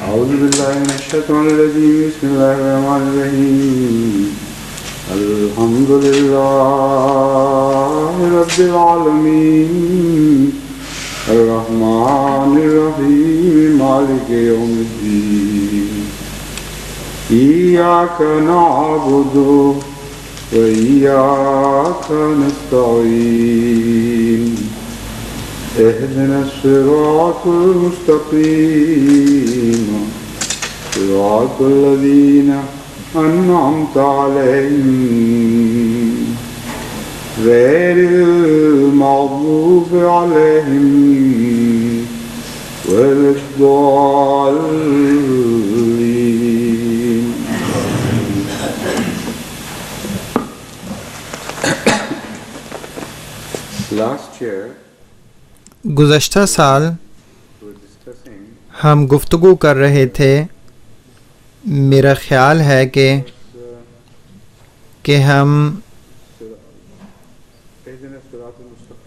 أعوذ بالله من الشيطان الرجيم. بسم الله الرحمن الرحيم. الحمد لله رب العالمين الرحمن الرحيم مالك يوم الدين. إياك نعبد وإياك نستعين. اهدنا الصراط المستقيم صراط الذين أنعمت عليهم غير المغضوب عليهم ولا الضالين. Last year گزشتہ سال ہم گفتگو کر رہے تھے، میرا خیال ہے کہ ہم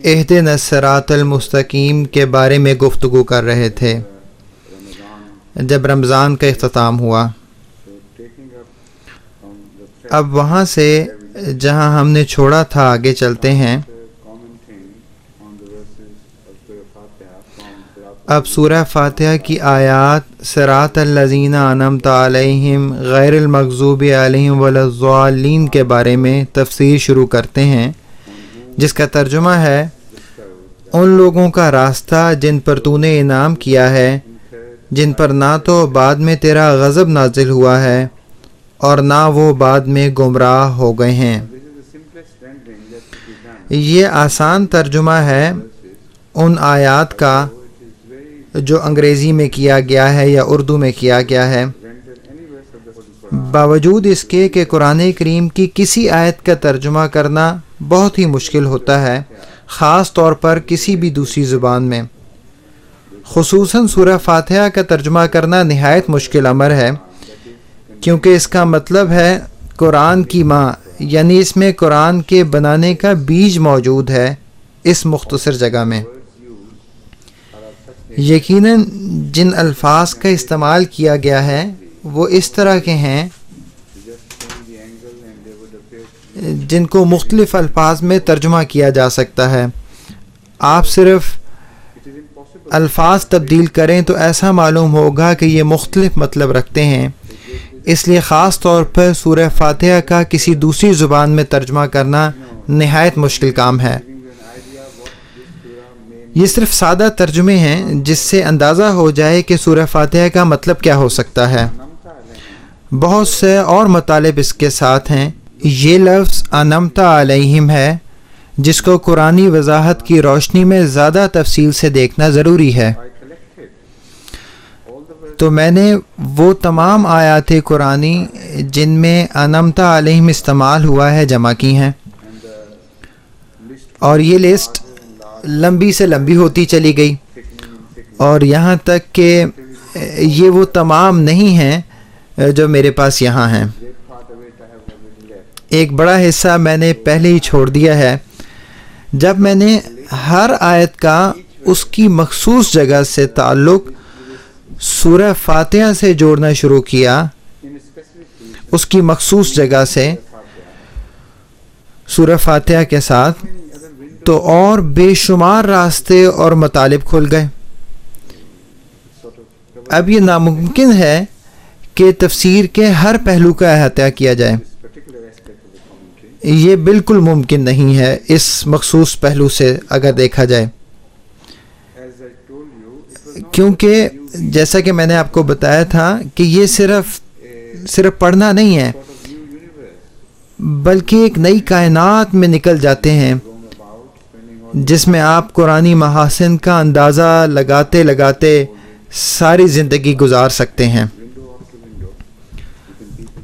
اہدنا الصراط المستقیم کے بارے میں گفتگو کر رہے تھے جب رمضان کا اختتام ہوا. اب وہاں سے جہاں ہم نے چھوڑا تھا آگے چلتے ہیں. اب سورہ فاتحہ کی آیات صراط الذین انعمت علیہم غیر المغضوب علیہم ولا الضالین کے بارے میں تفسیر شروع کرتے ہیں، جس کا ترجمہ ہے ان لوگوں کا راستہ جن پر تو نے انعام کیا ہے، جن پر نہ تو بعد میں تیرا غضب نازل ہوا ہے اور نہ وہ بعد میں گمراہ ہو گئے ہیں. یہ آسان ترجمہ ہے ان آیات کا جو انگریزی میں کیا گیا ہے یا اردو میں کیا گیا ہے. باوجود اس کے کہ قرآن کریم کی کسی آیت کا ترجمہ کرنا بہت ہی مشکل ہوتا ہے، خاص طور پر کسی بھی دوسری زبان میں. خصوصاً سورہ فاتحہ کا ترجمہ کرنا نہایت مشکل امر ہے، کیونکہ اس کا مطلب ہے قرآن کی ماں، یعنی اس میں قرآن کے بنانے کا بیج موجود ہے اس مختصر جگہ میں. یقیناً جن الفاظ کا استعمال کیا گیا ہے وہ اس طرح کے ہیں جن کو مختلف الفاظ میں ترجمہ کیا جا سکتا ہے. آپ صرف الفاظ تبدیل کریں تو ایسا معلوم ہوگا کہ یہ مختلف مطلب رکھتے ہیں. اس لیے خاص طور پر سورہ فاتحہ کا کسی دوسری زبان میں ترجمہ کرنا نہایت مشکل کام ہے. یہ صرف سادہ ترجمے ہیں جس سے اندازہ ہو جائے کہ سورہ فاتحہ کا مطلب کیا ہو سکتا ہے. بہت سے اور مطالب اس کے ساتھ ہیں. یہ لفظ انعمت علیہم ہے، جس کو قرآنی وضاحت کی روشنی میں زیادہ تفصیل سے دیکھنا ضروری ہے. تو میں نے وہ تمام آیات قرآنی جن میں انعمت علیہم استعمال ہوا ہے جمع کی ہیں، اور یہ لسٹ لمبی سے لمبی ہوتی چلی گئی، اور یہاں تک کہ یہ وہ تمام نہیں ہیں جو میرے پاس یہاں ہیں. ایک بڑا حصہ میں نے پہلے ہی چھوڑ دیا ہے. جب میں نے ہر آیت کا اس کی مخصوص جگہ سے تعلق سورہ فاتحہ سے جوڑنا شروع کیا، اس کی مخصوص جگہ سے سورہ فاتحہ کے ساتھ، تو اور بے شمار راستے اور مطالب کھل گئے. اب یہ ناممکن ہے کہ تفسیر کے ہر پہلو کا احاطہ کیا جائے. یہ بالکل ممکن نہیں ہے اس مخصوص پہلو سے اگر دیکھا جائے، کیونکہ جیسا کہ میں نے آپ کو بتایا تھا کہ یہ صرف پڑھنا نہیں ہے، بلکہ ایک نئی کائنات میں نکل جاتے ہیں جس میں آپ قرآنی محاسن کا اندازہ لگاتے لگاتے ساری زندگی گزار سکتے ہیں.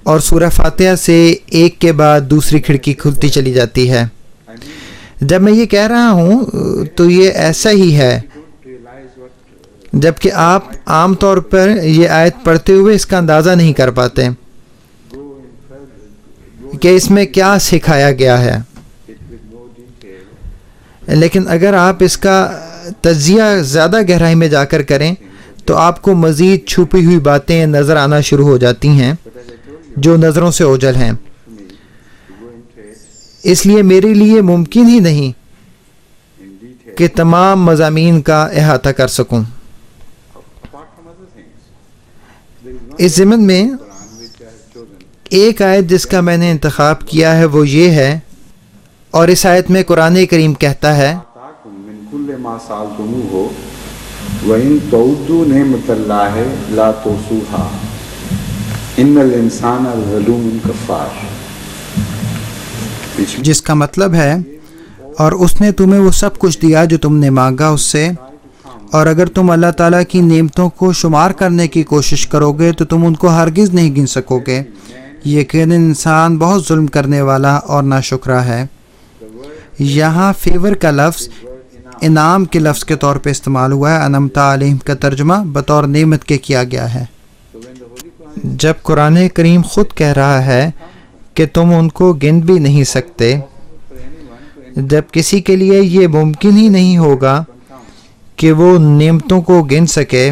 اور سورہ فاتحہ سے ایک کے بعد دوسری کھڑکی کھلتی چلی جاتی ہے. جب میں یہ کہہ رہا ہوں تو یہ ایسا ہی ہے، جبکہ آپ عام طور پر یہ آیت پڑھتے ہوئے اس کا اندازہ نہیں کر پاتے کہ اس میں کیا سکھایا گیا ہے. لیکن اگر آپ اس کا تجزیہ زیادہ گہرائی میں جا کر کریں تو آپ کو مزید چھپی ہوئی باتیں نظر آنا شروع ہو جاتی ہیں جو نظروں سے اوجھل ہیں. اس لیے میرے لیے ممکن ہی نہیں کہ تمام مضامین کا احاطہ کر سکوں. اس ضمن میں ایک آیت جس کا میں نے انتخاب کیا ہے وہ یہ ہے، اور اس آیت میں قرآن کریم کہتا ہے من کل ما سألتموه وإن تعدوا نعمت اللہ لا تحصوها ان الانسان لظلوم کفار. جس کا مطلب ہے اور اس نے تمہیں وہ سب کچھ دیا جو تم نے مانگا اس سے، اور اگر تم اللہ تعالیٰ کی نعمتوں کو شمار کرنے کی کوشش کرو گے تو تم ان کو ہرگز نہیں گن سکو گے. یقیناً انسان بہت ظلم کرنے والا اور ناشکرا ہے. یہاں فیور کا لفظ انعام کے لفظ کے طور پہ استعمال ہوا ہے. انعمت علیہم کا ترجمہ بطور نعمت کے کیا گیا ہے. جب قرآن کریم خود کہہ رہا ہے کہ تم ان کو گن بھی نہیں سکتے، جب کسی کے لیے یہ ممکن ہی نہیں ہوگا کہ وہ نعمتوں کو گن سکے،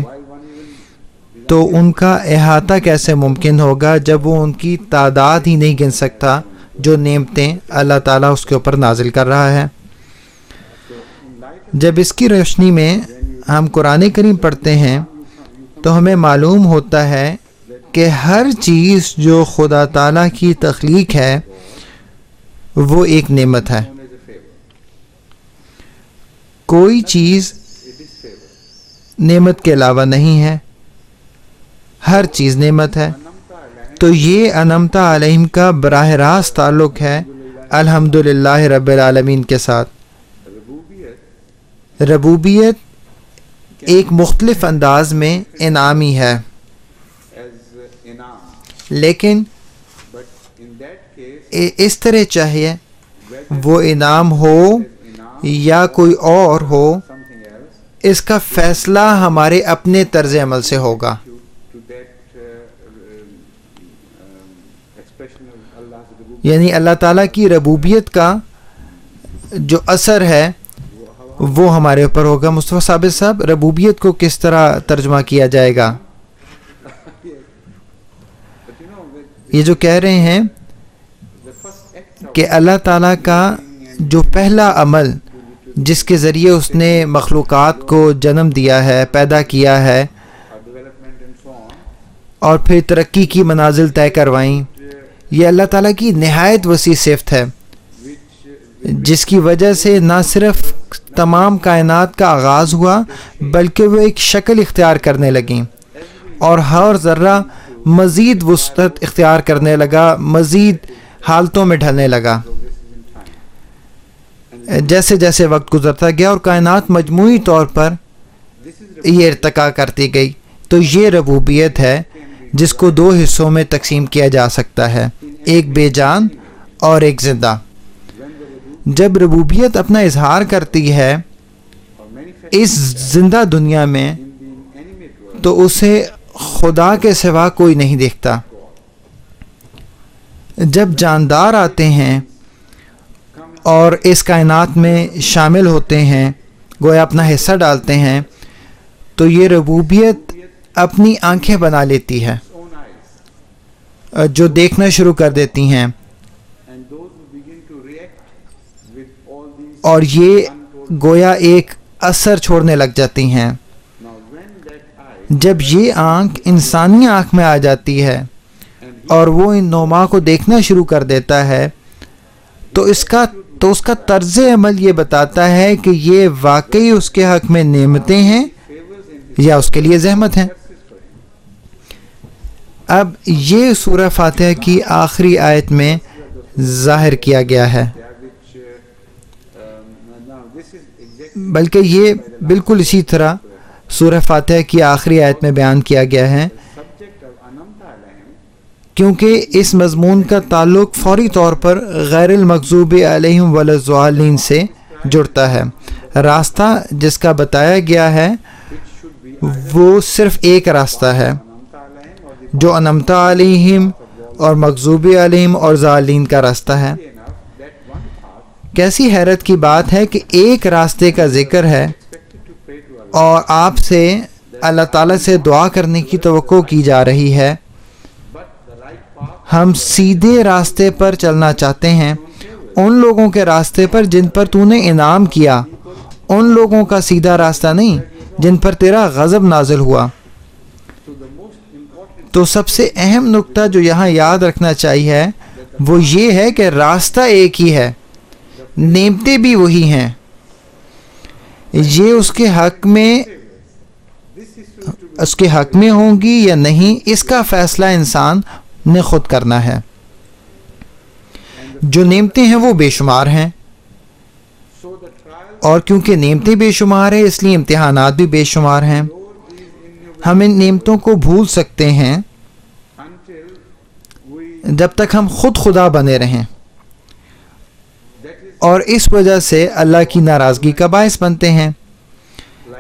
تو ان کا احاطہ کیسے ممکن ہوگا جب وہ ان کی تعداد ہی نہیں گن سکتا جو نعمتیں اللہ تعالیٰ اس کے اوپر نازل کر رہا ہے. جب اس کی روشنی میں ہم قرآن کریم پڑھتے ہیں تو ہمیں معلوم ہوتا ہے کہ ہر چیز جو خدا تعالیٰ کی تخلیق ہے وہ ایک نعمت ہے. کوئی چیز نعمت کے علاوہ نہیں ہے، ہر چیز نعمت ہے. تو یہ انعمت علیہم کا براہ راست تعلق ہے الحمدللہ رب العالمین کے ساتھ. ربوبیت ایک مختلف انداز میں انعامی ہے، لیکن اس طرح چاہیے وہ انعام ہو یا کوئی اور ہو، اس کا فیصلہ ہمارے اپنے طرز عمل سے ہوگا. یعنی اللہ تعالیٰ کی ربوبیت کا جو اثر ہے وہ ہمارے اوپر ہوگا. مصطفیٰ ثابت صاحب، ربوبیت کو کس طرح ترجمہ کیا جائے گا؟ یہ جو کہہ رہے ہیں کہ اللہ تعالیٰ کا جو پہلا عمل جس کے ذریعے اس نے مخلوقات کو جنم دیا ہے، پیدا کیا ہے اور پھر ترقی کی منازل طے کروائیں، یہ اللہ تعالیٰ کی نہایت وسیع صفت ہے، جس کی وجہ سے نہ صرف تمام کائنات کا آغاز ہوا بلکہ وہ ایک شکل اختیار کرنے لگیں اور ہر ذرہ مزید وسعت اختیار کرنے لگا، مزید حالتوں میں ڈھلنے لگا جیسے جیسے وقت گزرتا گیا، اور کائنات مجموعی طور پر یہ ارتقا کرتی گئی. تو یہ ربوبیت ہے جس کو دو حصوں میں تقسیم کیا جا سکتا ہے، ایک بے جان اور ایک زندہ. جب ربوبیت اپنا اظہار کرتی ہے اس زندہ دنیا میں تو اسے خدا کے سوا کوئی نہیں دیکھتا. جب جاندار آتے ہیں اور اس کائنات میں شامل ہوتے ہیں، گویا اپنا حصہ ڈالتے ہیں، تو یہ ربوبیت اپنی آنکھیں بنا لیتی ہے جو دیکھنا شروع کر دیتی ہیں، اور یہ گویا ایک اثر چھوڑنے لگ جاتی ہیں. جب یہ آنکھ انسانی آنکھ میں آ جاتی ہے اور وہ ان نوما کو دیکھنا شروع کر دیتا ہے تو اس کا طرز عمل یہ بتاتا ہے کہ یہ واقعی اس کے حق میں نعمتیں ہیں یا اس کے لیے زحمت ہیں. اب یہ سورہ فاتحہ کی آخری آیت میں ظاہر کیا گیا ہے، بلکہ یہ بالکل اسی طرح سورہ فاتحہ کی آخری آیت میں بیان کیا گیا ہے، کیونکہ اس مضمون کا تعلق فوری طور پر غیر المغضوب علیہم ولا الضالین سے جڑتا ہے. راستہ جس کا بتایا گیا ہے وہ صرف ایک راستہ ہے جو انعمت علیہم اور مغضوب علیہم اور ضالین کا راستہ ہے. کیسی حیرت کی بات ہے کہ ایک راستے کا ذکر ہے اور آپ سے اللہ تعالیٰ سے دعا کرنے کی توقع کی جا رہی ہے. ہم سیدھے راستے پر چلنا چاہتے ہیں، ان لوگوں کے راستے پر جن پر تو نے انعام کیا، ان لوگوں کا سیدھا راستہ نہیں جن پر تیرا غضب نازل ہوا. تو سب سے اہم نقطہ جو یہاں یاد رکھنا چاہیے وہ یہ ہے کہ راستہ ایک ہی ہے، نعمتیں بھی وہی ہیں. یہ اس کے حق میں ہوں گی یا نہیں، اس کا فیصلہ انسان نے خود کرنا ہے. جو نعمتیں ہیں وہ بے شمار ہیں، اور کیونکہ نعمتیں بے شمار ہیں اس لیے امتحانات بھی بے شمار ہیں. ہم ان نعمتوں کو بھول سکتے ہیں جب تک ہم خود خدا بنے رہیں، اور اس وجہ سے اللہ کی ناراضگی کا باعث بنتے ہیں.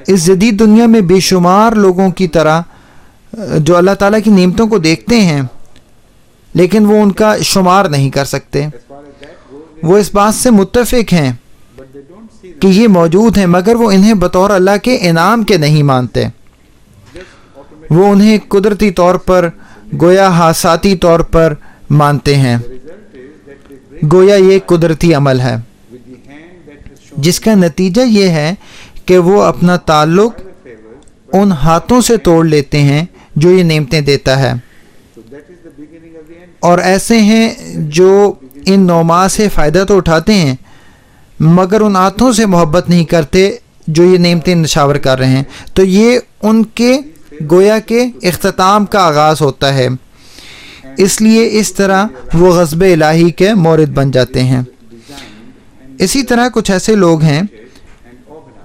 اس جدید دنیا میں بے شمار لوگوں کی طرح جو اللہ تعالیٰ کی نعمتوں کو دیکھتے ہیں لیکن وہ ان کا شمار نہیں کر سکتے. وہ اس بات سے متفق ہیں کہ یہ موجود ہیں، مگر وہ انہیں بطور اللہ کے انعام کے نہیں مانتے. وہ انہیں قدرتی طور پر گویا حادثاتی طور پر مانتے ہیں، گویا یہ قدرتی عمل ہے، جس کا نتیجہ یہ ہے کہ وہ اپنا تعلق ان ہاتھوں سے توڑ لیتے ہیں جو یہ نعمتیں دیتا ہے. اور ایسے ہیں جو ان نعمات سے فائدہ تو اٹھاتے ہیں مگر ان ہاتھوں سے محبت نہیں کرتے جو یہ نعمتیں نشاور کر رہے ہیں. تو یہ ان کے گویا کے اختتام کا آغاز ہوتا ہے، اس لیے اس طرح وہ غضب الہی کے مورد بن جاتے ہیں. اسی طرح کچھ ایسے لوگ ہیں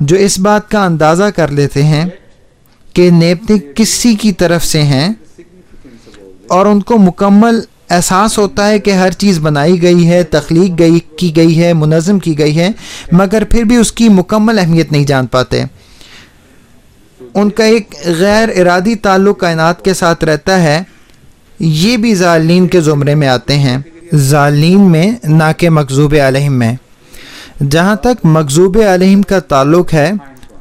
جو اس بات کا اندازہ کر لیتے ہیں کہ نعمتیں کسی کی طرف سے ہیں، اور ان کو مکمل احساس ہوتا ہے کہ ہر چیز بنائی گئی ہے، تخلیق کی گئی ہے، منظم کی گئی ہے، مگر پھر بھی اس کی مکمل اہمیت نہیں جان پاتے. ان کا ایک غیر ارادی تعلق کائنات کے ساتھ رہتا ہے. یہ بھی ضالین کے زمرے میں آتے ہیں، ضالین میں نہ کہ مغضوب علیہم میں. جہاں تک مغضوب علیہم کا تعلق ہے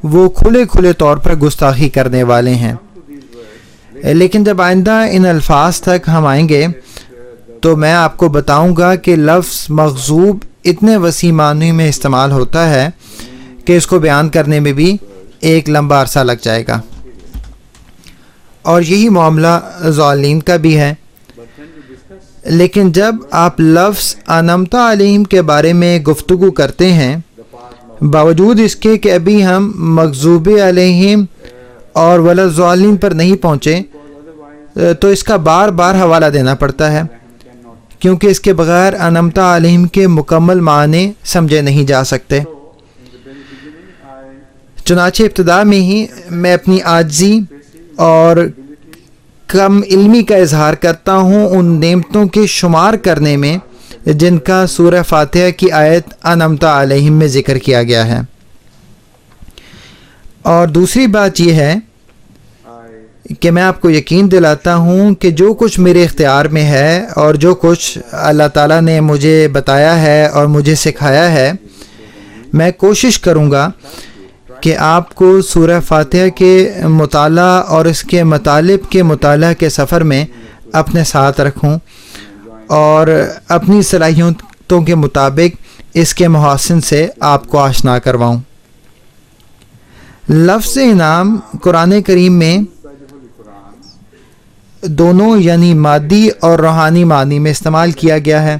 وہ کھلے طور پر گستاخی کرنے والے ہیں. لیکن جب آئندہ ان الفاظ تک ہم آئیں گے تو میں آپ کو بتاؤں گا کہ لفظ مغضوب اتنے وسیع معنی میں استعمال ہوتا ہے کہ اس کو بیان کرنے میں بھی ایک لمبا عرصہ لگ جائے گا. اور یہی معاملہ ضالین کا بھی ہے. لیکن جب آپ لفظ انعمت علیہم کے بارے میں گفتگو کرتے ہیں، باوجود اس کے کہ ابھی ہم مغضوب علیہم اور ولا ضالین پر نہیں پہنچے، تو اس کا بار بار حوالہ دینا پڑتا ہے، کیونکہ اس کے بغیر انعمت علیہم کے مکمل معنی سمجھے نہیں جا سکتے. چنانچہ ابتدا میں ہی میں اپنی عاجزی اور کم علمی کا اظہار کرتا ہوں ان نعمتوں کے شمار کرنے میں جن کا سورہ فاتحہ کی آیت انعمت علیہم میں ذکر کیا گیا ہے. اور دوسری بات یہ ہے کہ میں آپ کو یقین دلاتا ہوں کہ جو کچھ میرے اختیار میں ہے اور جو کچھ اللہ تعالیٰ نے مجھے بتایا ہے اور مجھے سکھایا ہے، میں کوشش کروں گا کہ آپ کو سورہ فاتحہ کے مطالعہ اور اس کے مطالب کے مطالعہ کے سفر میں اپنے ساتھ رکھوں اور اپنی صلاحیتوں کے مطابق اس کے محاسن سے آپ کو آشنا کرواؤں. لفظ انعام قرآن کریم میں دونوں یعنی مادی اور روحانی معنی میں استعمال کیا گیا ہے،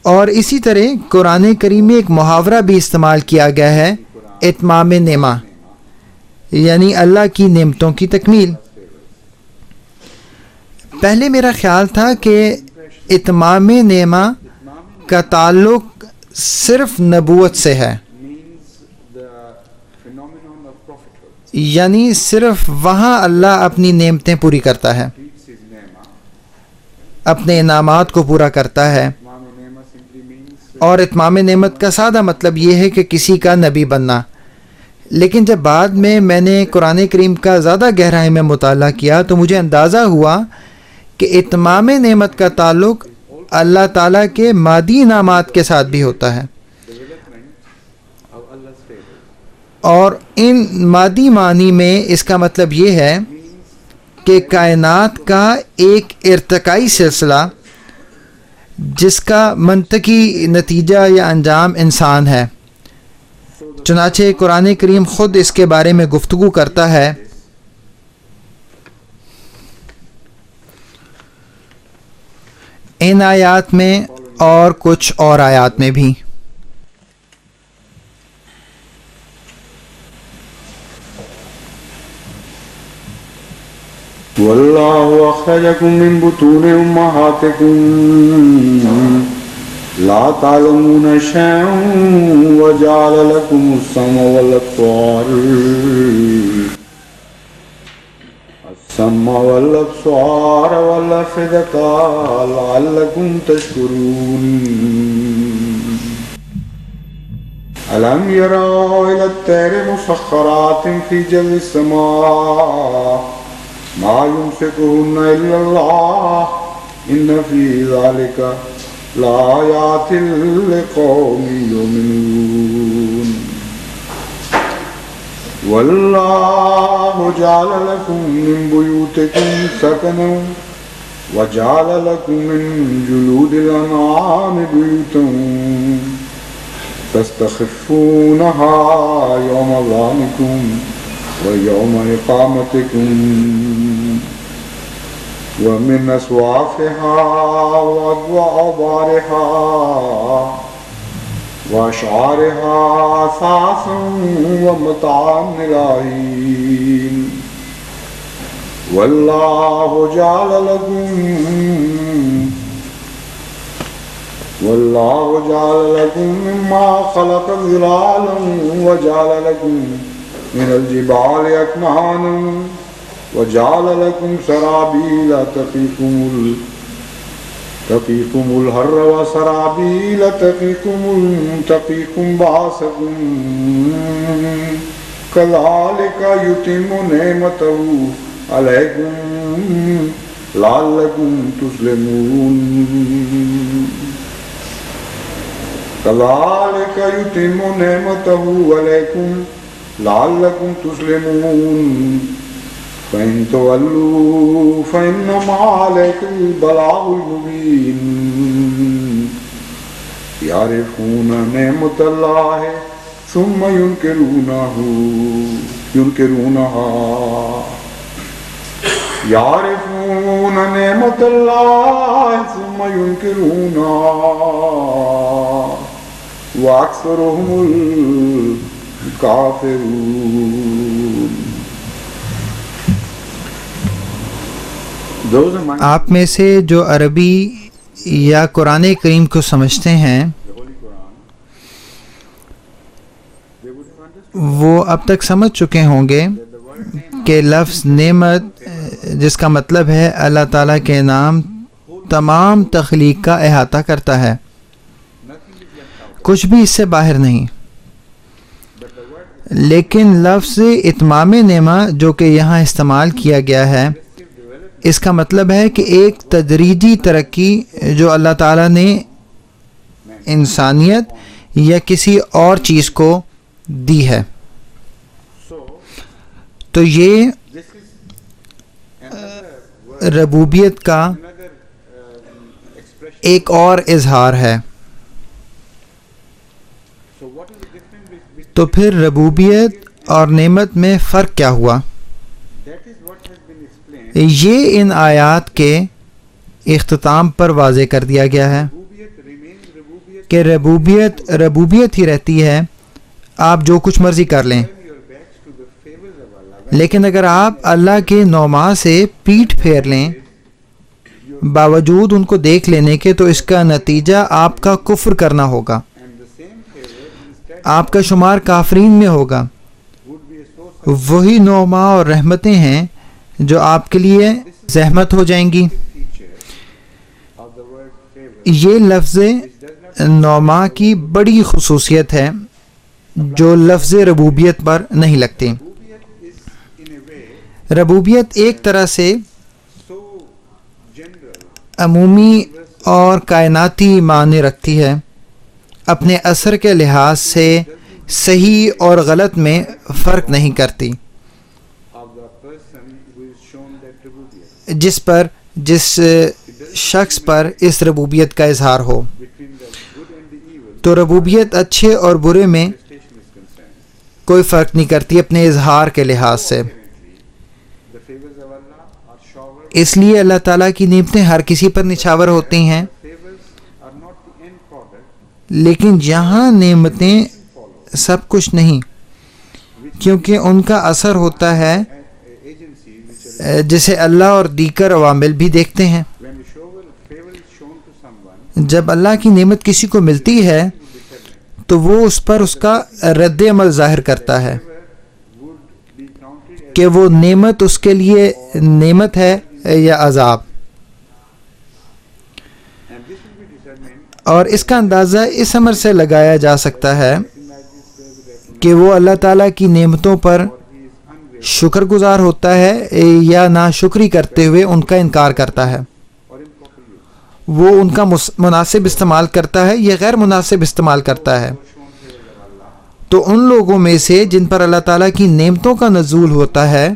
اور اسی طرح قرآن کریم میں ایک محاورہ بھی استعمال کیا گیا ہے، اتمام نعمہ، یعنی اللہ کی نعمتوں کی تکمیل. پہلے میرا خیال تھا کہ اتمام نعمہ کا تعلق صرف نبوت سے ہے، یعنی صرف وہاں اللہ اپنی نعمتیں پوری کرتا ہے، اپنے انعامات کو پورا کرتا ہے. اور اتمام نعمت کا سادہ مطلب یہ ہے کہ کسی کا نبی بننا. لیکن جب بعد میں نے قرآن کریم کا زیادہ گہرائی میں مطالعہ کیا تو مجھے اندازہ ہوا کہ اتمام نعمت کا تعلق اللہ تعالیٰ کے مادی انعامات کے ساتھ بھی ہوتا ہے. اور ان مادی معنی میں اس کا مطلب یہ ہے کہ کائنات کا ایک ارتقائی سلسلہ جس کا منطقی نتیجہ یا انجام انسان ہے. چنانچہ قرآن کریم خود اس کے بارے میں گفتگو کرتا ہے. ان آیات میں اور کچھ اور آیات میں بھی. واللہ اخرجکم من بطون امہاتکم لا تعلمون شیئا وجعل لکم السمع والابصار والافئدۃ لعلکم تشکرون. الم یروا الی الطیر مسخرات فی جو السماء ما يمسكهن إلا الله إن في ذلك لآيات لقوم يؤمنون. والله جعل لكم من بيوتكم سكنا وجعل لكم من جلود الأنعام بيوتا تستخفونها يوم ظعنكم ويوم إقامتكم ومن أصوافها وأوبارها وأشعارها أثاثا ومتاعا إلى حين. والله جعل لكم مما خلق ظلالا وجعل لكم من الجبال أكنانا وجعل لكم سرابيل تقيكم الحر وسرابيل تقيكم بأسكم كذلك يتم نعمته عليكم لعلكم تسلمون. كذلك يتم نعمته عليكم لعلكم تسلمون. فإن تولوا فإنما عليك البلاغ المبين. يعرفون نعمة الله ثم ينكرونها يعرفون نعمة الله ثم ينكرونها وأكثرهم الكافرون. آپ میں سے جو عربی یا قرآن کریم کو سمجھتے ہیں وہ اب تک سمجھ چکے ہوں گے کہ لفظ نعمت جس کا مطلب ہے اللہ تعالیٰ کے نام تمام تخلیق کا احاطہ کرتا ہے، کچھ بھی اس سے باہر نہیں. لیکن لفظ اتمام نعمہ جو کہ یہاں استعمال کیا گیا ہے اس کا مطلب ہے کہ ایک تدریجی ترقی جو اللہ تعالیٰ نے انسانیت یا کسی اور چیز کو دی ہے. تو یہ ربوبیت کا ایک اور اظہار ہے. تو پھر ربوبیت اور نعمت میں فرق کیا ہوا؟ یہ ان آیات کے اختتام پر واضح کر دیا گیا ہے کہ ربوبیت ہی رہتی ہے، آپ جو کچھ مرضی کر لیں. لیکن اگر آپ اللہ کے نوما سے پیٹھ پھیر لیں باوجود ان کو دیکھ لینے کے، تو اس کا نتیجہ آپ کا کفر کرنا ہوگا، آپ کا شمار کافرین میں ہوگا. وہی نعما اور رحمتیں ہیں جو آپ کے لیے زحمت ہو جائیں گی. یہ لفظ نعما کی بڑی خصوصیت ہے جو لفظ ربوبیت پر نہیں لگتی. ربوبیت ایک طرح سے عمومی اور کائناتی معنی رکھتی ہے، اپنے اثر کے لحاظ سے صحیح اور غلط میں فرق نہیں کرتی، of the person who is shown that rububiyyah جس شخص پر اس ربوبیت کا اظہار ہو. between the good and the evil تو ربوبیت اچھے اور برے میں manifestation is concerned. کوئی فرق نہیں کرتی اپنے اظہار کے لحاظ سے. The favors of Allah are showered. اس لیے اللہ تعالیٰ کی نعمتیں ہر کسی پر نچھاور ہوتی ہیں، Favors are not the end product, لیکن یہاں نعمتیں سب کچھ نہیں، کیونکہ ان کا اثر ہوتا ہے agencies which are جسے اللہ اور دیگر عوامل بھی دیکھتے ہیں. when the favor is shown to someone, جب اللہ کی نعمت کسی کو ملتی ہے تو وہ اس پر اس کا رد عمل ظاہر کرتا ہے would be counted as, کہ وہ نعمت اس کے لیے نعمت ہے یا عذاب. and this will be determined اور اس کا اندازہ اس عمر سے لگایا جا سکتا ہے کہ وہ اللہ تعالیٰ کی نعمتوں پر he is ungrateful شکر گزار ہوتا ہے یا ناشکری کرتے ہوئے ان کا انکار کرتا ہے. or improper use. وہ ان کا مناسب استعمال کرتا ہے یا غیر مناسب استعمال کرتا ہے. Shown favors of Allah. تو ان لوگوں میں سے جن پر اللہ تعالیٰ کی نعمتوں کا نزول ہوتا ہے،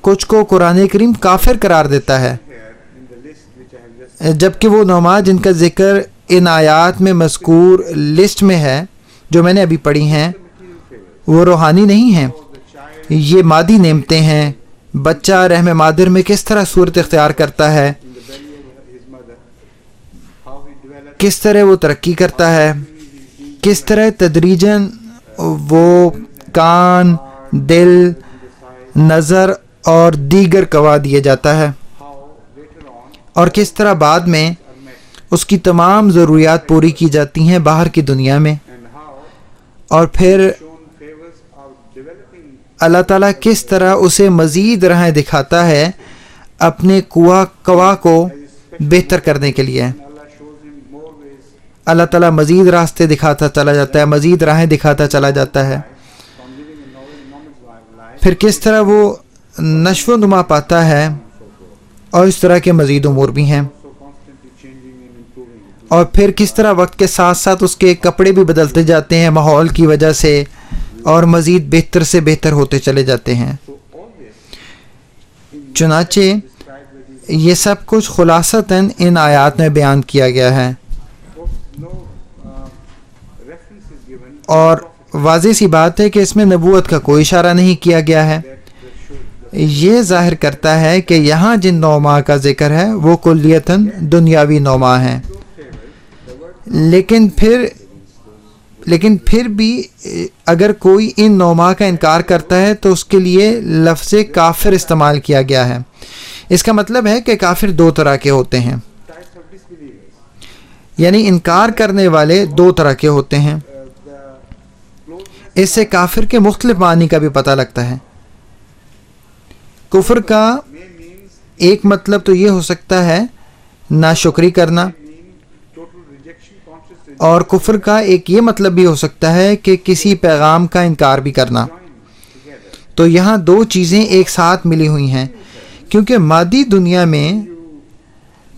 کچھ کو قرآن کریم کافر قرار دیتا ہے، Here in the list which I have just جبکہ وہ نعمات جن کا ذکر ان آیات میں مذکور لسٹ میں ہے جو میں نے ابھی پڑھی ہیں، material favors. وہ روحانی نہیں ہیں. The child یہ مادی نعمتیں ہیں. بچہ رحم مادر میں کس طرح صورت اختیار کرتا ہے، in the belly of his mother, how he develops, کس طرح وہ ترقی کرتا ہے، کس طرح تدریجاً وہ کان، دل، نظر اور دیگر قوا دیے جاتا ہے، how later on اور کس طرح بعد میں are met, اس کی تمام ضروریات پوری کی جاتی ہیں باہر کی دنیا میں. and how اور پھر shown favors of developing اللہ تعالیٰ کس طرح اسے مزید راہیں دکھاتا ہے اپنے قوا کو بہتر کرنے کے لیے. Allah shows him more ways اللہ تعالیٰ مزید راستے دکھاتا چلا جاتا ہے، مزید راہیں دکھاتا چلا جاتا ہے. from living a normal life پھر کس طرح وہ نشو و نما پاتا ہے، اور اس طرح کے مزید امور بھی ہیں. so constantly changing and improving. اور پھر کس طرح وقت کے ساتھ ساتھ اس کے کپڑے بھی بدلتے جاتے ہیں ماحول کی وجہ سے، اور مزید بہتر سے بہتر ہوتے چلے جاتے ہیں. So all this چنانچہ described by these یہ سب کچھ خلاصتاً ان آیات میں بیان کیا گیا ہے، folks, no reference is given اور واضح سی بات ہے کہ اس میں نبوت کا کوئی اشارہ نہیں کیا گیا ہے. that should یہ ظاہر کرتا ہے کہ یہاں جن نوما کا ذکر ہے وہ کلیتاً دنیاوی نوما ہیں. لیکن پھر بھی اگر کوئی ان نوما کا انکار کرتا ہے تو اس کے لیے لفظ کافر استعمال کیا گیا ہے. اس کا مطلب ہے کہ کافر دو طرح کے ہوتے ہیں، types of disbelievers. یعنی انکار کرنے والے دو طرح کے ہوتے ہیں. The closeness اس سے کافر کے مختلف معنی کا بھی پتہ لگتا ہے. کفر کا means ایک مطلب تو یہ ہو سکتا ہے ناشکری کرنا، mean total rejection, conscious اور کفر کا ایک یہ مطلب بھی ہو سکتا ہے کہ کسی پیغام کا انکار بھی کرنا. join together. تو یہاں دو چیزیں ایک ساتھ ملی ہوئی ہیں، کیونکہ مادی دنیا میں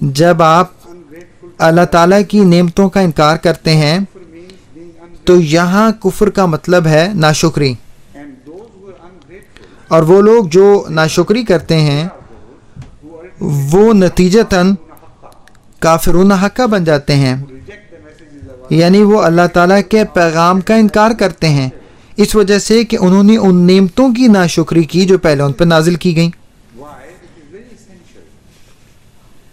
جب آپ Ungrateful اللہ تعالیٰ کی نعمتوں کا انکار کرتے ہیں kufr means being ungrateful, تو یہاں کفر کا مطلب ہے ناشکری. and those who are ungrateful اور وہ لوگ جو ناشکری کرتے ہیں who are وہ نتیجتاً کافرون حقہ بن جاتے ہیں، reject the messages of Allah. یعنی وہ اللہ تعالیٰ کے پیغام کا انکار کرتے ہیں اس وجہ سے کہ انہوں نے ان نعمتوں کی ناشکری کی جو پہلے ان پر نازل کی گئیں. Why? It is very essential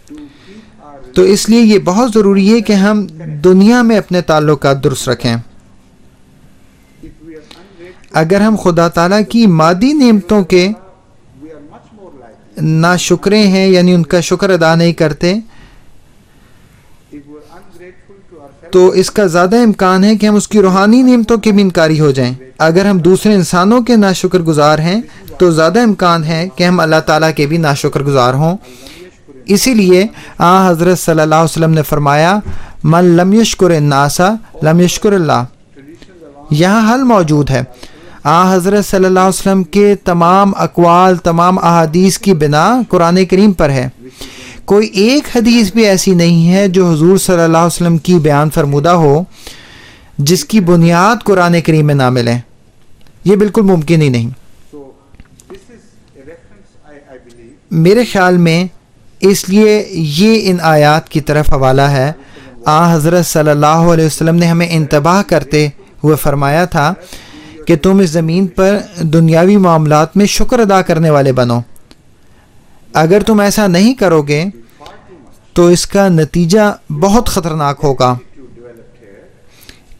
to keep our تو اس لیے یہ بہت ضروری ہے کہ ہم دنیا میں اپنے تعلقات درست رکھیں. if we are ungrateful, اگر ہم خدا تعالیٰ کی مادی نعمتوں کے we are much more likely. ناشکرے ہیں، یعنی ان کا شکر ادا نہیں کرتے، If we are ungrateful to our fellow, تو اس کا زیادہ امکان ہے کہ ہم اس کی روحانی نعمتوں کے بھی انکاری ہو جائیں. اگر ہم دوسرے انسانوں کے ناشکر گزار ہیں تو زیادہ امکان ہے کہ ہم اللہ تعالیٰ کے بھی ناشکر گزار ہوں. اسی لیے حضرت صلی اللہ علیہ وسلم نے فرمایا من لم یشکر الناس لم یشکر اللہ. یہاں حل موجود ہے. حضرت صلی اللہ علیہ وسلم کے تمام اقوال، تمام احادیث کی بنا قرآن کریم پر ہے. کوئی ایک حدیث بھی ایسی نہیں ہے جو حضور صلی اللہ علیہ وسلم کی بیان فرمودہ ہو جس کی بنیاد قرآن کریم میں نہ ملے. یہ بالکل ممکن ہی نہیں. So this is a reference, I believe. میرے خیال میں اس لیے یہ ان آیات کی طرف حوالہ ہے. حضرت صلی اللہ علیہ وسلم نے ہمیں انتباہ کرتے ہوئے فرمایا تھا کہ تم اس زمین پر دنیاوی معاملات میں شکر ادا کرنے والے بنو. اگر تم ایسا نہیں کرو گے تو اس کا نتیجہ بہت خطرناک ہوگا،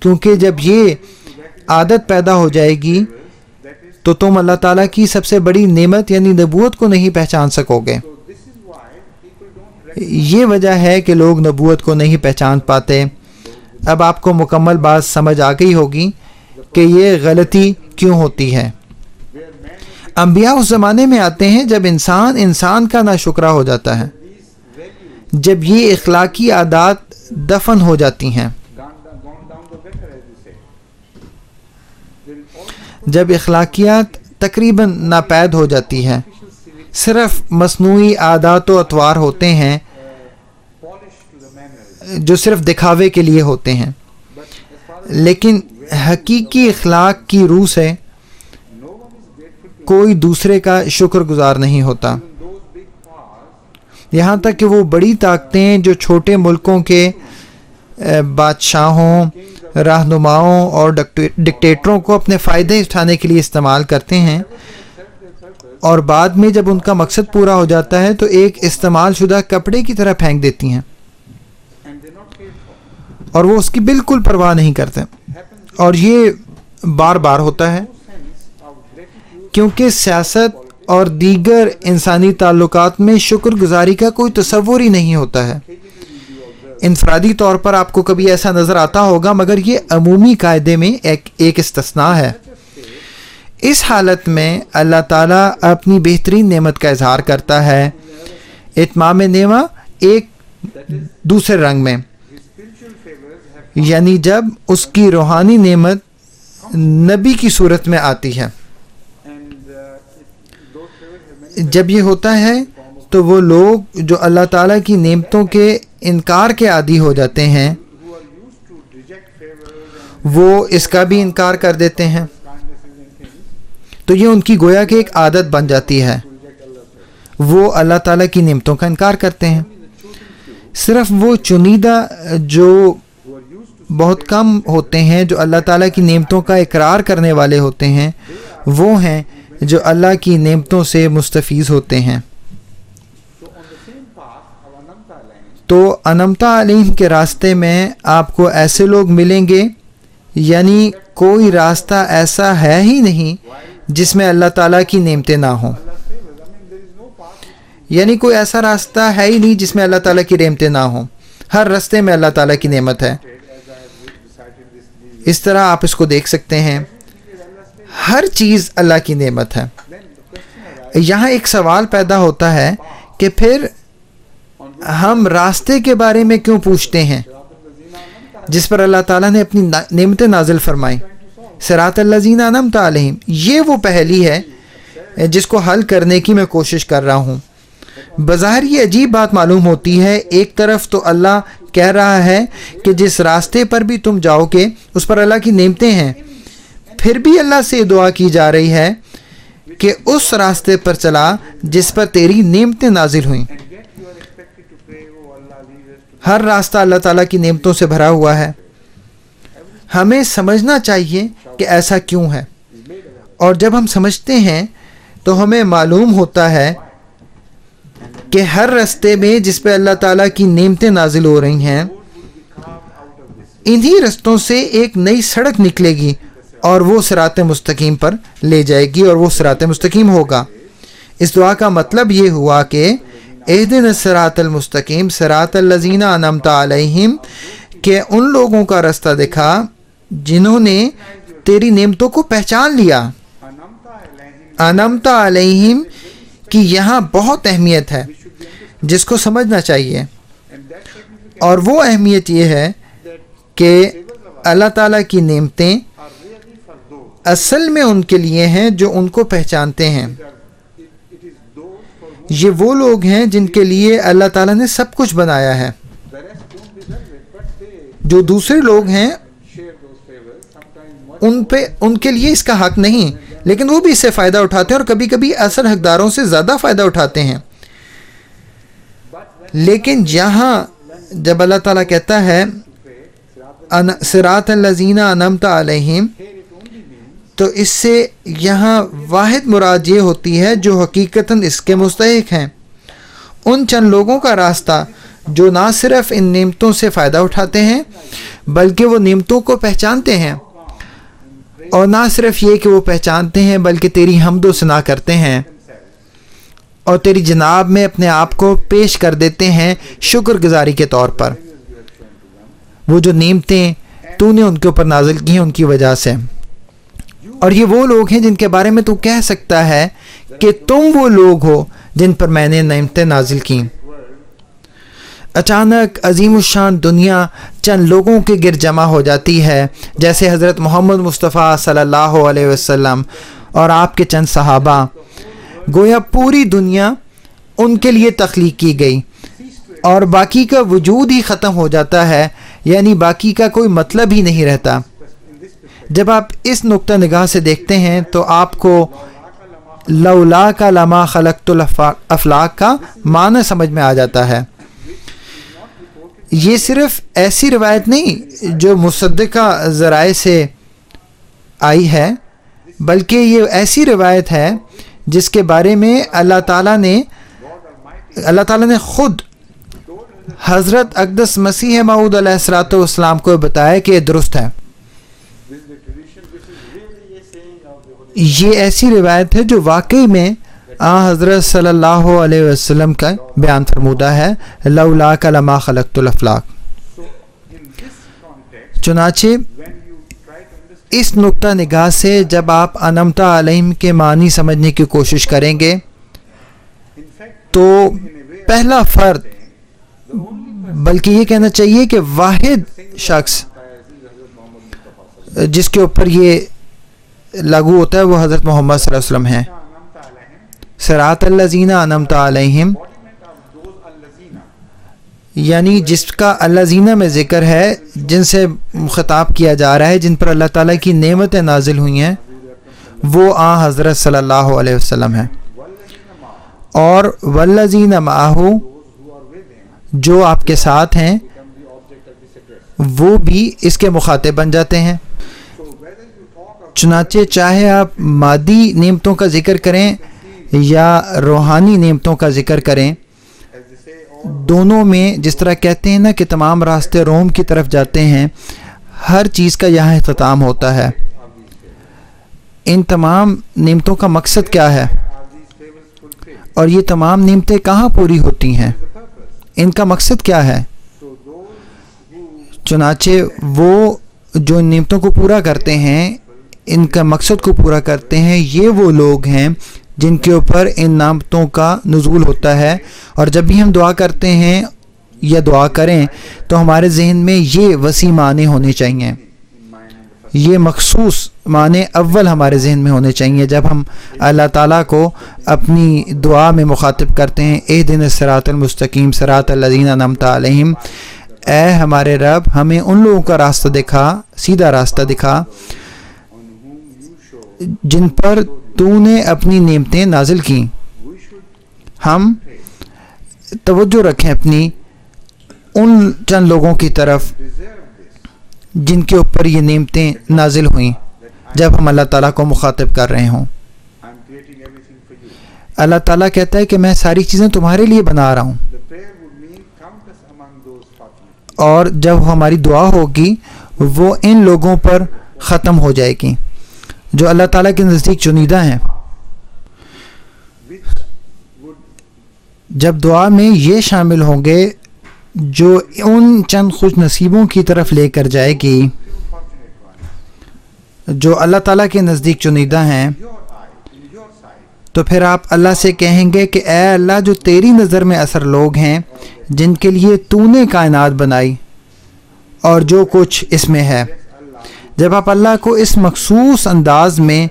کیونکہ جب یہ عادت پیدا ہو جائے گی تو تم اللہ تعالیٰ کی سب سے بڑی نعمت یعنی نبوت کو نہیں پہچان سکو گے. یہ وجہ ہے کہ لوگ نبوت کو نہیں پہچان پاتے. اب آپ کو مکمل بات سمجھ آ گئی ہوگی کہ یہ غلطی کیوں ہوتی ہے. انبیاء اس زمانے میں آتے ہیں جب انسان کا ناشکرا ہو جاتا ہے، جب یہ اخلاقی عادات دفن ہو جاتی ہیں، جب اخلاقیات تقریباً ناپید ہو جاتی ہے، صرف مصنوعی عادات و اطوار ہوتے ہیں جو صرف دکھاوے کے لیے ہوتے ہیں، لیکن حقیقی اخلاق کی روح سے کوئی دوسرے کا شکر گزار نہیں ہوتا. یہاں تک کہ وہ بڑی طاقتیں جو چھوٹے ملکوں کے بادشاہوں، رہنماؤں اور ڈکٹیٹروں کو اپنے فائدے اٹھانے کے لیے استعمال کرتے ہیں، اور بعد میں جب ان کا مقصد پورا ہو جاتا ہے تو ایک استعمال شدہ کپڑے کی طرح پھینک دیتی ہیں اور وہ اس کی بالکل پرواہ نہیں کرتے. اور یہ بار بار ہوتا ہے کیونکہ سیاست اور دیگر انسانی تعلقات میں شکر گزاری کا کوئی تصور ہی نہیں ہوتا ہے. انفرادی طور پر آپ کو کبھی ایسا نظر آتا ہوگا، مگر یہ عمومی قاعدے میں ایک استثناء ہے. اس حالت میں اللہ تعالیٰ اپنی بہترین نعمت کا اظہار کرتا ہے، اتمام نعمت ایک دوسرے رنگ میں، یعنی جب اس کی روحانی نعمت نبی کی صورت میں آتی ہے. جب یہ ہوتا ہے تو وہ لوگ جو اللہ تعالیٰ کی نعمتوں کے انکار کے عادی ہو جاتے ہیں وہ اس کا بھی انکار کر دیتے ہیں، تو یہ ان کی گویا کہ ایک عادت بن جاتی ہے. وہ اللہ تعالیٰ کی نعمتوں کا انکار کرتے ہیں. صرف وہ چنیدہ جو بہت کم ہوتے ہیں جو اللہ تعالیٰ کی نعمتوں کا اقرار کرنے والے ہوتے ہیں، وہ ہیں جو اللہ کی نعمتوں سے مستفیض ہوتے ہیں. تو انمتا علیہم کے راستے میں آپ کو ایسے لوگ ملیں گے، یعنی کوئی راستہ ایسا ہے ہی نہیں جس میں اللہ تعالیٰ کی نعمتیں نہ ہوں. یعنی کوئی ایسا راستہ ہے ہی نہیں جس میں اللہ تعالیٰ کی نعمتیں نہ ہوں. ہر راستے میں اللہ تعالیٰ کی نعمت ہے. اس طرح آپ اس کو دیکھ سکتے ہیں، ہر چیز اللہ کی نعمت ہے. یہاں ایک سوال پیدا ہوتا ہے کہ پھر ہم راستے کے بارے میں کیوں پوچھتے ہیں جس پر اللہ تعالیٰ نے اپنی نعمتیں نازل فرمائیں. صراط الذین انعمت علیہم، یہ وہ پہلی ہے جس کو حل کرنے کی میں کوشش کر رہا ہوں. بظاہر یہ عجیب بات معلوم ہوتی ہے. ایک طرف تو اللہ کہہ رہا ہے کہ جس راستے پر بھی تم جاؤ گے اس پر اللہ کی نعمتیں ہیں، پھر بھی اللہ سے دعا کی جا رہی ہے کہ اس راستے پر چلا جس پر تیری نعمتیں نازل ہوئیں. ہر راستہ اللہ تعالیٰ کی نعمتوں سے بھرا ہوا ہے. ہمیں سمجھنا چاہیے کہ ایسا کیوں ہے، اور جب ہم سمجھتے ہیں تو ہمیں معلوم ہوتا ہے کہ ہر راستے میں جس پہ اللہ تعالیٰ کی نعمتیں نازل ہو رہی ہیں، انہی رستوں سے ایک نئی سڑک نکلے گی اور وہ صراط مستقیم پر لے جائے گی، اور وہ صراط مستقیم ہوگا. اس دعا کا مطلب یہ ہوا کہ اہدنا الصراط المستقیم صراط الذین انعمت علیہم، کہ ان لوگوں کا راستہ دکھا جنہوں نے تیری نعمتوں کو پہچان لیا. انعمت علیہم کی یہاں بہت اہمیت ہے جس کو سمجھنا چاہیے، اور وہ اہمیت یہ ہے کہ اللہ تعالیٰ کی نعمتیں اصل میں ان کے لیے ہیں جو ان کو پہچانتے ہیں. یہ وہ لوگ ہیں جن کے لیے اللہ تعالیٰ نے سب کچھ بنایا ہے. جو دوسرے لوگ ہیں ان کے لیے اس کا حق نہیں، لیکن وہ بھی اس سے فائدہ اٹھاتے ہیں اور کبھی کبھی اصل حقداروں سے زیادہ فائدہ اٹھاتے ہیں۔ لیکن یہاں جب اللہ تعالیٰ کہتا ہے صراط الذین انعمت علیہم، تو اس سے یہاں واحد مراد یہ ہوتی ہے جو حقیقتاً اس کے مستحق ہیں، ان چند لوگوں کا راستہ جو نہ صرف ان نعمتوں سے فائدہ اٹھاتے ہیں بلکہ وہ نعمتوں کو پہچانتے ہیں، اور نہ صرف یہ کہ وہ پہچانتے ہیں بلکہ تیری حمد و ثنا کرتے ہیں اور تیری جناب میں اپنے آپ کو پیش کر دیتے ہیں شکر گزاری کے طور پر، وہ جو نعمتیں تو نے ان کے اوپر نازل کی ہیں ان کی وجہ سے۔ اور یہ وہ لوگ ہیں جن کے بارے میں تو کہہ سکتا ہے کہ تم وہ لوگ ہو جن پر میں نے نعمتیں نازل کیں۔ اچانک عظیم الشان دنیا چند لوگوں کے گرد جمع ہو جاتی ہے، جیسے حضرت محمد مصطفیٰ صلی اللہ علیہ وسلم اور آپ کے چند صحابہ، گویا پوری دنیا ان کے لیے تخلیق کی گئی اور باقی کا وجود ہی ختم ہو جاتا ہے، یعنی باقی کا کوئی مطلب ہی نہیں رہتا۔ جب آپ اس نقطہ نگاہ سے دیکھتے ہیں تو آپ کو لولا کا لما خلقت الافلاق کا معنی سمجھ میں آ جاتا ہے۔ یہ صرف ایسی روایت نہیں جو مصدقہ ذرائع سے آئی ہے، بلکہ یہ ایسی روایت ہے جس کے بارے میں اللہ تعالیٰ نے خود حضرت اقدس مسیح موعود علیہ الصلوۃ والسلام کو بتایا کہ یہ درست ہے۔ یہ ایسی روایت ہے جو واقعی میں حضرت صلی اللہ علیہ وسلم کا بیان فرمودہ ہے، لولا لما خلقت الافلاق۔ چنانچہ اس نقطہ نگاہ سے جب آپ انعمت علیہم کے معنی سمجھنے کی کوشش کریں گے تو پہلا فرد، بلکہ یہ کہنا چاہیے کہ واحد شخص جس کے اوپر یہ لاگو ہوتا ہے وہ حضرت محمد صلی اللہ علیہ وسلم ہیں۔ صراط الذین انعمت علیہم یعنی جس کا الذین میں ذکر ہے، جن سے خطاب کیا جا رہا ہے، جن پر اللہ تعالیٰ کی نعمتیں نازل ہوئی ہیں، وہ حضرت صلی اللہ علیہ وسلم ہیں، اور والذین معہ جو آپ کے ساتھ ہیں وہ بھی اس کے مخاطب بن جاتے ہیں۔ چنانچہ چاہے آپ مادی نعمتوں کا ذکر کریں یا روحانی نعمتوں کا ذکر کریں، دونوں میں جس طرح کہتے ہیں نا کہ تمام راستے روم کی طرف جاتے ہیں، ہر چیز کا یہاں اختتام ہوتا ہے۔ ان تمام نعمتوں کا مقصد کیا ہے اور یہ تمام نعمتیں کہاں پوری ہوتی ہیں، ان کا مقصد کیا ہے؟ چنانچہ وہ جو نعمتوں کو پورا کرتے ہیں، ان کا مقصد کو پورا کرتے ہیں، یہ وہ لوگ ہیں جن کے اوپر ان نعمتوں کا نزول ہوتا ہے۔ اور جب بھی ہم دعا کرتے ہیں یا دعا کریں تو ہمارے ذہن میں یہ وسیع معنی ہونے چاہیے، یہ مخصوص معنی اول ہمارے ذہن میں ہونے چاہیے جب ہم اللہ تعالیٰ کو اپنی دعا میں مخاطب کرتے ہیں۔ اہدنا الصراط المستقیم صراط الذین انعمت علیہم، اے ہمارے رب ہمیں ان لوگوں کا راستہ دکھا، سیدھا راستہ دکھا جن پر تو نے اپنی نعمتیں نازل کیں۔ ہم توجہ رکھیں اپنی ان چند لوگوں کی طرف جن کے اوپر یہ نعمتیں نازل ہوئیں، جب ہم اللہ تعالیٰ کو مخاطب کر رہے ہوں۔ اللہ تعالیٰ کہتا ہے کہ میں ساری چیزیں تمہارے لیے بنا رہا ہوں، اور جب ہماری دعا ہوگی وہ ان لوگوں پر ختم ہو جائے گی جو اللہ تعالیٰ کے نزدیک چنیدہ ہیں۔ جب دعا میں یہ شامل ہوں گے جو ان چند خوش نصیبوں کی طرف لے کر جائے گی جو اللہ تعالیٰ کے نزدیک چنیدہ ہیں، تو پھر آپ اللہ سے کہیں گے کہ اے اللہ، جو تیری نظر میں اثر لوگ ہیں جن کے لیے تو نے کائنات بنائی اور جو کچھ اس میں ہے، جب آپ اللہ کو اس مخصوص انداز میں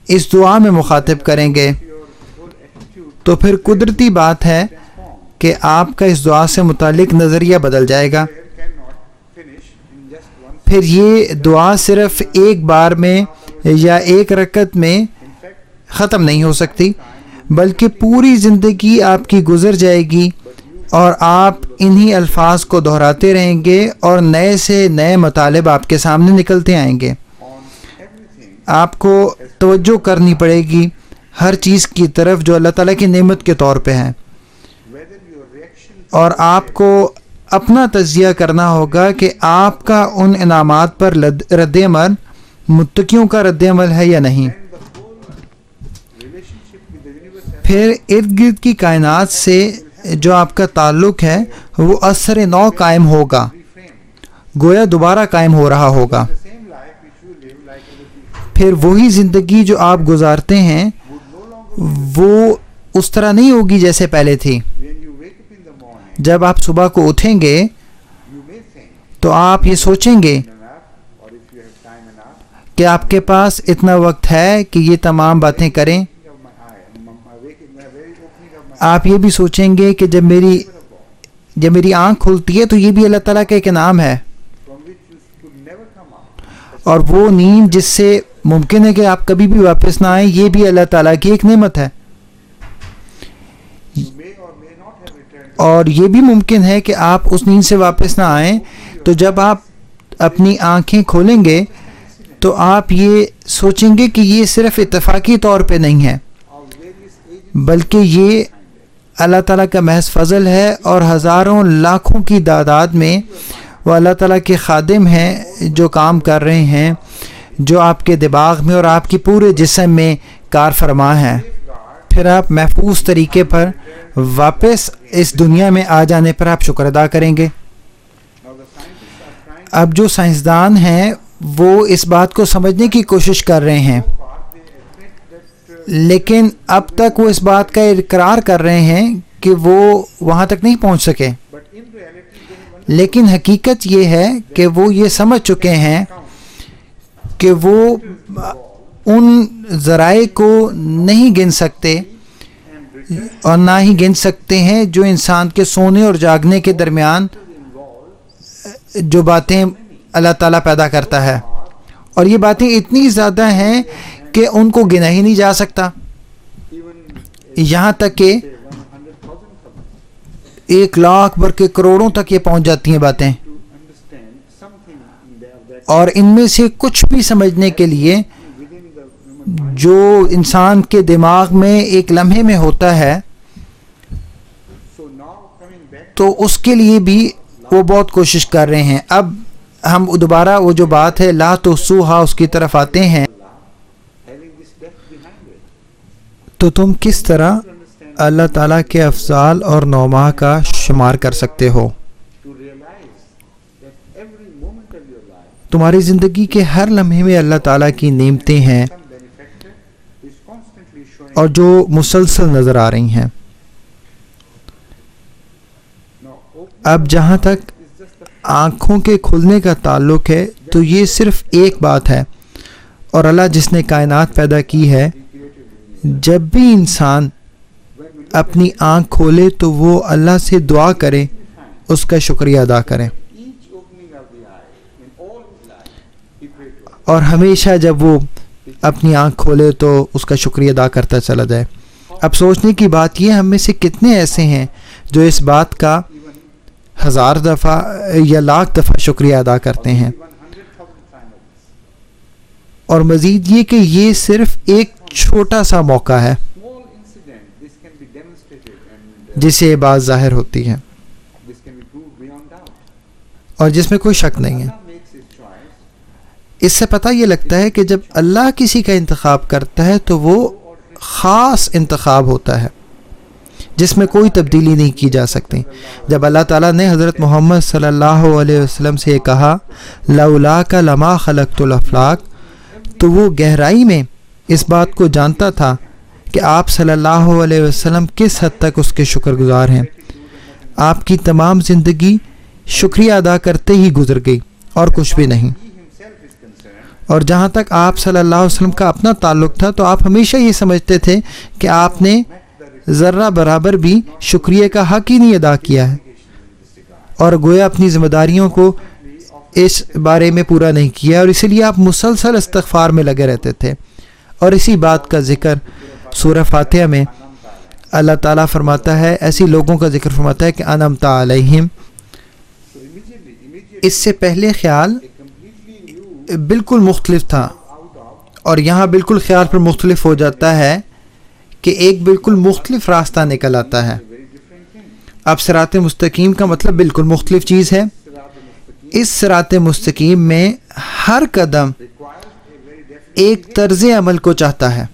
اس دعا میں مخاطب کریں گے تو پھر قدرتی بات ہے کہ آپ کا اس دعا سے متعلق نظریہ بدل جائے گا۔ پھر یہ دعا صرف ایک بار میں یا ایک رکعت میں ختم نہیں ہو سکتی، بلکہ پوری زندگی آپ کی گزر جائے گی اور آپ انہی الفاظ کو دہراتے رہیں گے اور نئے سے نئے مطالب آپ کے سامنے نکلتے آئیں گے. آپ کو توجہ کرنی پڑے گی ہر چیز کی طرف جو اللہ تعالیٰ کی نعمت کے طور پہ ہے، اور آپ کو اپنا تجزیہ کرنا ہوگا کہ آپ کا ان انعامات پر رد عمل متقیوں کا رد عمل ہے یا نہیں. پھر ارد گرد کی کائنات سے جو آپ کا تعلق ہے وہ اثر نو قائم ہوگا، گویا دوبارہ قائم ہو رہا ہوگا. پھر وہی زندگی جو آپ گزارتے ہیں وہ اس طرح نہیں ہوگی جیسے پہلے تھی. جب آپ صبح کو اٹھیں گے تو آپ یہ سوچیں گے کہ آپ کے پاس اتنا وقت ہے کہ یہ تمام باتیں کریں. آپ یہ بھی سوچیں گے کہ جب میری آنکھ کھلتی ہے تو یہ بھی اللہ تعالیٰ کا ایک انعام ہے، اور وہ نیند جس سے ممکن ہے کہ آپ کبھی بھی واپس نہ آئیں، یہ بھی اللہ تعالیٰ کی ایک نعمت ہے. اور یہ بھی ممکن ہے کہ آپ اس نیند سے واپس نہ آئیں، تو جب آپ اپنی آنکھیں کھولیں گے تو آپ یہ سوچیں گے کہ یہ صرف اتفاقی طور پہ نہیں ہے، بلکہ یہ اللہ تعالیٰ کا محض فضل ہے، اور ہزاروں لاکھوں کی تعداد میں وہ اللہ تعالیٰ کے خادم ہیں جو کام کر رہے ہیں، جو آپ کے دماغ میں اور آپ کی پورے جسم میں کار فرما ہیں. پھر آپ محفوظ طریقے پر واپس اس دنیا میں آ جانے پر آپ شکر ادا کریں گے. اب جو سائنسدان ہیں وہ اس بات کو سمجھنے کی کوشش کر رہے ہیں، لیکن اب تک وہ اس بات کا اقرار کر رہے ہیں کہ وہ وہاں تک نہیں پہنچ سکے، لیکن حقیقت یہ ہے کہ وہ یہ سمجھ چکے ہیں کہ وہ ان ذرائع کو نہیں گن سکتے اور نہ ہی گن سکتے ہیں جو انسان کے سونے اور جاگنے کے درمیان جو باتیں اللہ تعالیٰ پیدا کرتا ہے، اور یہ باتیں اتنی زیادہ ہیں کہ ان کو گنا ہی نہیں جا سکتا. یہاں تک کہ 1,00,000 بلکہ کروڑوں تک یہ پہنچ جاتی ہیں باتیں، اور ان میں سے کچھ بھی سمجھنے کے لیے جو انسان کے دماغ میں ایک لمحے میں ہوتا ہے تو اس کے لیے بھی وہ بہت کوشش کر رہے ہیں. اب ہم دوبارہ وہ جو بات ہے لا تحصوہا اس کی طرف آتے ہیں. تو تم کس طرح اللہ تعالیٰ کے افضال اور نعما کا شمار کر سکتے ہو؟ تمہاری زندگی کے ہر لمحے میں اللہ تعالیٰ کی نعمتیں ہیں اور جو مسلسل نظر آ رہی ہیں. اب جہاں تک آنکھوں کے کھلنے کا تعلق ہے تو یہ صرف ایک بات ہے، اور اللہ جس نے کائنات پیدا کی ہے، جب بھی انسان اپنی آنکھ کھولے تو وہ اللہ سے دعا کرے، اس کا شکریہ ادا کرے، اور ہمیشہ جب وہ اپنی آنکھ کھولے تو اس کا شکریہ ادا کرتا چلا جائے. اب سوچنے کی بات یہ، ہم میں سے کتنے ایسے ہیں جو اس بات کا 1000 دفعہ یا لاکھ دفعہ شکریہ ادا کرتے ہیں؟ اور مزید یہ کہ یہ صرف ایک چھوٹا سا موقع ہے جس سے یہ بات ظاہر ہوتی ہے اور جس میں کوئی شک نہیں ہے. اس سے پتہ یہ لگتا ہے کہ جب اللہ کسی کا انتخاب کرتا ہے تو وہ خاص انتخاب ہوتا ہے جس میں کوئی تبدیلی نہیں کی جا سکتی. جب اللہ تعالیٰ نے حضرت محمد صلی اللہ علیہ وسلم سے کہا لولاک لما خلقت الافلاک، تو وہ گہرائی میں اس بات کو جانتا تھا کہ آپ صلی اللہ علیہ وسلم کس حد تک اس کے شکر گزار ہیں. آپ کی تمام زندگی شکریہ ادا کرتے ہی گزر گئی اور کچھ بھی نہیں. اور جہاں تک آپ صلی اللہ علیہ وسلم کا اپنا تعلق تھا تو آپ ہمیشہ یہ سمجھتے تھے کہ آپ نے ذرہ برابر بھی شکریہ کا حق ہی نہیں ادا کیا ہے، اور گویا اپنی ذمہ داریوں کو اس بارے میں پورا نہیں کیا، اور اسی لیے آپ مسلسل استغفار میں لگے رہتے تھے. اور اسی بات کا ذکر سورہ فاتحہ میں اللہ تعالیٰ فرماتا ہے، ایسی لوگوں کا ذکر فرماتا ہے کہ انعمت علیہم. اس سے پہلے خیال بالکل مختلف تھا، اور یہاں بالکل خیال پر مختلف ہو جاتا ہے کہ ایک بالکل مختلف راستہ نکل آتا ہے. اب صراط مستقیم کا مطلب بالکل مختلف چیز ہے. اس صراط مستقیم میں ہر قدم ایک طرز عمل کو چاہتا ہے،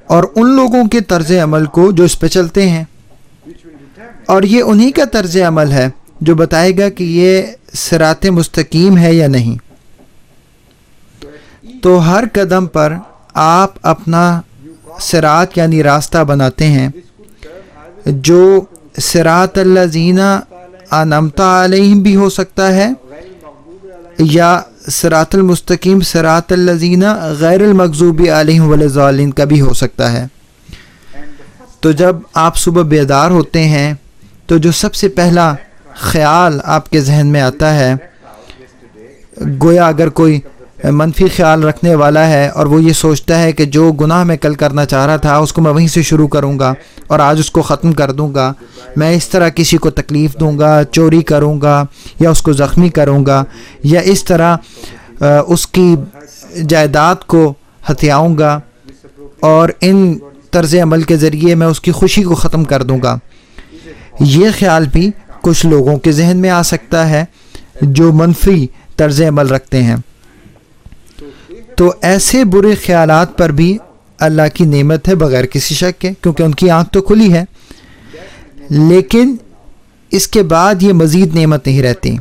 اور ان لوگوں کے طرز عمل کو جو اس پہ چلتے ہیں، اور یہ انہی کا طرز عمل ہے جو بتائے گا کہ یہ صراط مستقیم ہے یا نہیں. تو ہر قدم پر آپ اپنا صراط یعنی راستہ بناتے ہیں، جو صراط الذین انعمت علیہم بھی ہو سکتا ہے، یا صراط المستقیم صراط الذین غیر المغضوب علیہم ولا الضالین کا بھی ہو سکتا ہے. تو جب آپ صبح بیدار ہوتے ہیں تو جو سب سے پہلا خیال آپ کے ذہن میں آتا ہے، گویا اگر کوئی منفی خیال رکھنے والا ہے اور وہ یہ سوچتا ہے کہ جو گناہ میں کل کرنا چاہ رہا تھا اس کو میں وہیں سے شروع کروں گا اور آج اس کو ختم کر دوں گا، میں اس طرح کسی کو تکلیف دوں گا، چوری کروں گا یا اس کو زخمی کروں گا، یا اس طرح اس کی جائیداد کو ہتھیاؤں گا اور ان طرز عمل کے ذریعے میں اس کی خوشی کو ختم کر دوں گا. یہ خیال بھی کچھ لوگوں کے ذہن میں آ سکتا ہے جو منفی طرز عمل رکھتے ہیں. تو ایسے برے خیالات پر بھی اللہ کی نعمت ہے بغیر کسی شک کے، کیونکہ ان کی آنکھ تو کھلی ہے، لیکن اس کے بعد یہ مزید نعمت نہیں رہتی.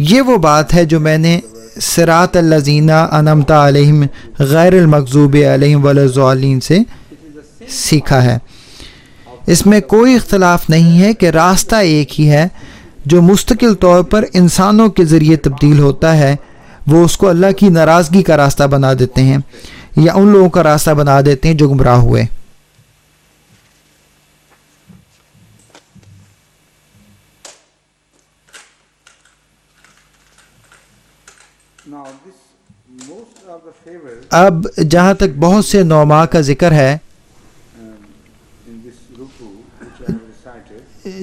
یہ وہ بات ہے جو میں نے صراط الذین انعمت علیہم غیر المغضوب علیہم ولا الضالین سے سیکھا ہے. اس میں کوئی اختلاف نہیں ہے کہ راستہ ایک ہی ہے جو مستقل طور پر انسانوں کے ذریعے تبدیل ہوتا ہے. وہ اس کو اللہ کی ناراضگی کا راستہ بنا دیتے ہیں یا ان لوگوں کا راستہ بنا دیتے ہیں جو گمراہ ہوئے. اب جہاں تک بہت سے نعماء کا ذکر ہے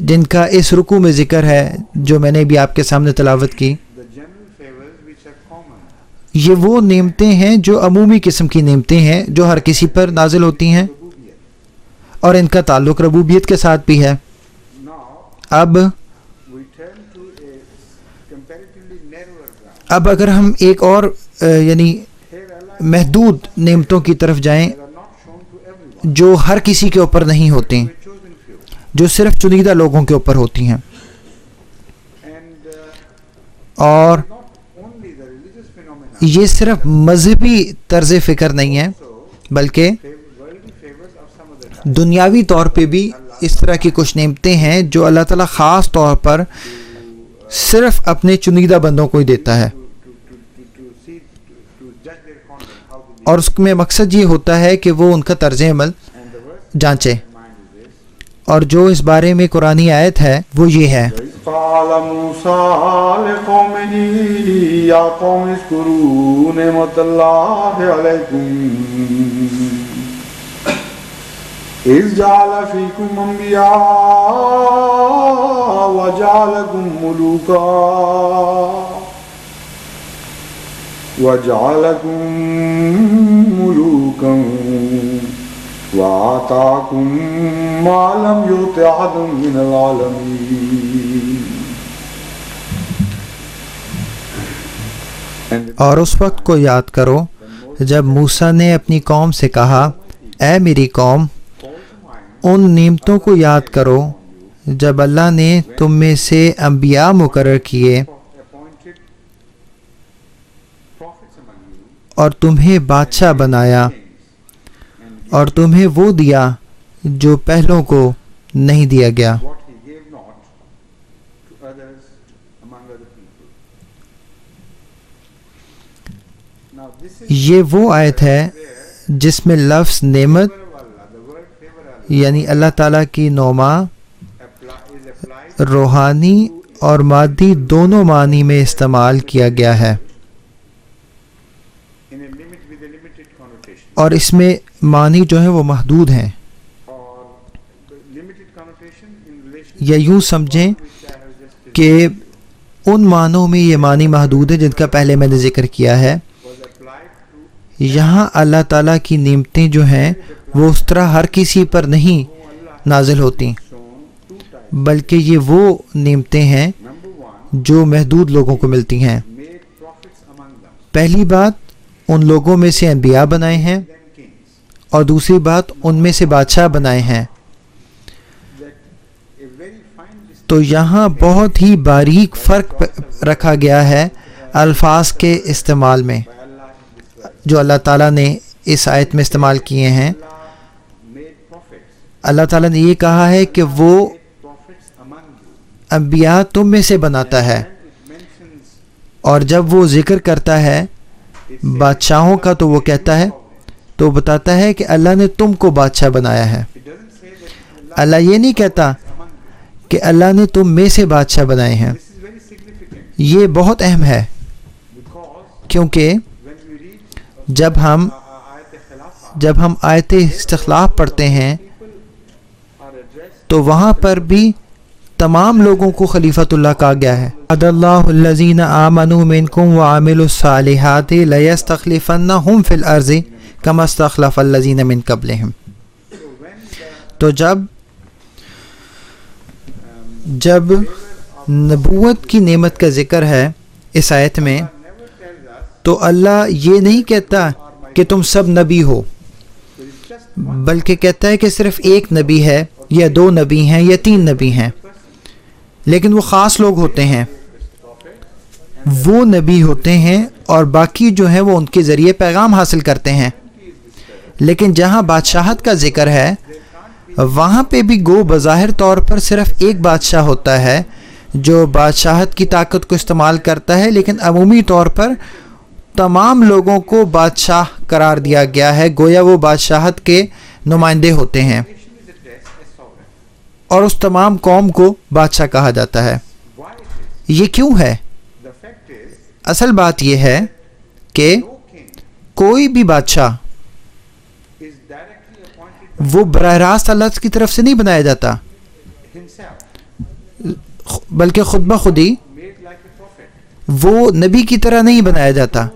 جن کا اس رکوع میں ذکر ہے جو میں نے بھی آپ کے سامنے تلاوت کی، یہ وہ نعمتیں ہیں جو عمومی قسم کی نعمتیں ہیں جو ہر کسی پر نازل ہوتی ہیں، اور ان کا تعلق ربوبیت کے ساتھ بھی ہے. اب اگر ہم ایک اور یعنی محدود نعمتوں کی طرف جائیں جو ہر کسی کے اوپر نہیں ہوتی، جو صرف چنیدہ لوگوں کے اوپر ہوتی ہیں، اور یہ صرف مذہبی طرز فکر نہیں ہے بلکہ دنیاوی طور پہ بھی اس طرح کی کچھ نعمتیں ہیں جو اللہ تعالیٰ خاص طور پر صرف اپنے چنیدہ بندوں کو ہی دیتا ہے، اور اس میں مقصد یہ ہوتا ہے کہ وہ ان کا طرز عمل جانچے. اور جو اس بارے میں قرآنی آیت ہے وہ یہ ہے، قال موسیٰ لقومہ یا قوم اذکروا نعمت اللہ علیکم اذ جعل فیکم انبیاء وجعلکم ملوکا وآتاکم ما لم یؤت احد من العالمین. اور اس وقت کو یاد کرو جب موسیٰ نے اپنی قوم سے کہا، اے میری قوم، ان نعمتوں کو یاد کرو جب اللہ نے تم میں سے انبیاء مقرر کیے اور تمہیں بادشاہ بنایا اور تمہیں وہ دیا جو پہلوں کو نہیں دیا گیا. یہ وہ آیت ہے جس میں لفظ نعمت یعنی اللہ تعالیٰ کی نعمہ روحانی اور مادی دونوں معنی میں استعمال کیا گیا ہے، in a limit with a limited connotation. اور اس میں معنی جو ہیں وہ محدود ہیں، Or limited connotation in relation یا یوں سمجھیں which I have just کہ ان معنوں میں یہ معنی محدود ہے جن کا پہلے میں نے ذکر کیا ہے۔ was applied to یہاں اللہ تعالیٰ کی نعمتیں جو ہیں وہ اس طرح ہر کسی پر نہیں نازل ہوتی، shown two types. بلکہ یہ وہ نعمتیں ہیں Number one, جو محدود لوگوں کو ملتی ہیں۔ made prophets among them, پہلی بات ان لوگوں میں سے انبیاء بنائے ہیں، them kings. اور دوسری بات ان میں سے بادشاہ بنائے ہیں۔ That a very fine distinction تو یہاں بہت ہی باریک فرق رکھا گیا ہے الفاظ کے استعمال میں by Allah in this verse. جو اللہ تعالیٰ نے اس آیت میں استعمال کیے ہیں۔ Allah made prophets, اللہ تعالیٰ نے یہ کہا ہے کہ وہ made prophets among you. انبیاء تم میں سے بناتا ہے، And it mentions اور جب وہ ذکر کرتا ہے بادشاہوں کا تو وہ کہتا ہے، تو بتاتا ہے کہ اللہ نے تم کو بادشاہ بنایا ہے۔ it doesn't say that Allah اللہ یہ نہیں کہتا among you. کہ اللہ نے تم میں سے بادشاہ بنائے ہیں۔ This is very significant یہ بہت اہم ہے، because کیونکہ when we read جب ہم ayat al-khilafah, آیت استخلاف پڑھتے ہیں people are addressed تو وہاں پر بھی تمام لوگوں کو خلیفۃ اللہ کہا گیا ہے۔ وعد اللہ الذین آمنوا منکم وعملوا الصالحات لیستخلفنہم فی الارض کما استخلف الذین من قبلہم۔ تو جب نبوت کی نعمت کا ذکر ہے اس آیت میں، never tells us تو اللہ یہ نہیں کہتا کہ تم سب نبی ہو، there is just بلکہ کہتا ہے کہ صرف ایک نبی ہے یا دو نبی ہیں یا تین نبی ہیں، لیکن وہ خاص لوگ ہوتے ہیں، وہ نبی ہوتے ہیں اور باقی جو ہیں وہ ان کے ذریعے پیغام حاصل کرتے ہیں۔ لیکن جہاں بادشاہت کا ذکر ہے وہاں پہ بھی گو بظاہر طور پر صرف ایک بادشاہ ہوتا ہے جو بادشاہت کی طاقت کو استعمال کرتا ہے، لیکن عمومی طور پر تمام لوگوں کو بادشاہ قرار دیا گیا ہے، گویا وہ بادشاہت کے نمائندے ہوتے ہیں، is addressed as sovereign. اور اس تمام قوم کو بادشاہ کہا جاتا ہے۔ Why it is? یہ کیوں ہے؟ The fact is اصل بات یہ ہے کہ no king کوئی بھی بادشاہ is directly appointed وہ براہ راست اللہ کی طرف سے نہیں بنایا جاتا، himself, بلکہ خود بخود ہی made like a prophet. وہ نبی کی طرح نہیں بنایا جاتا،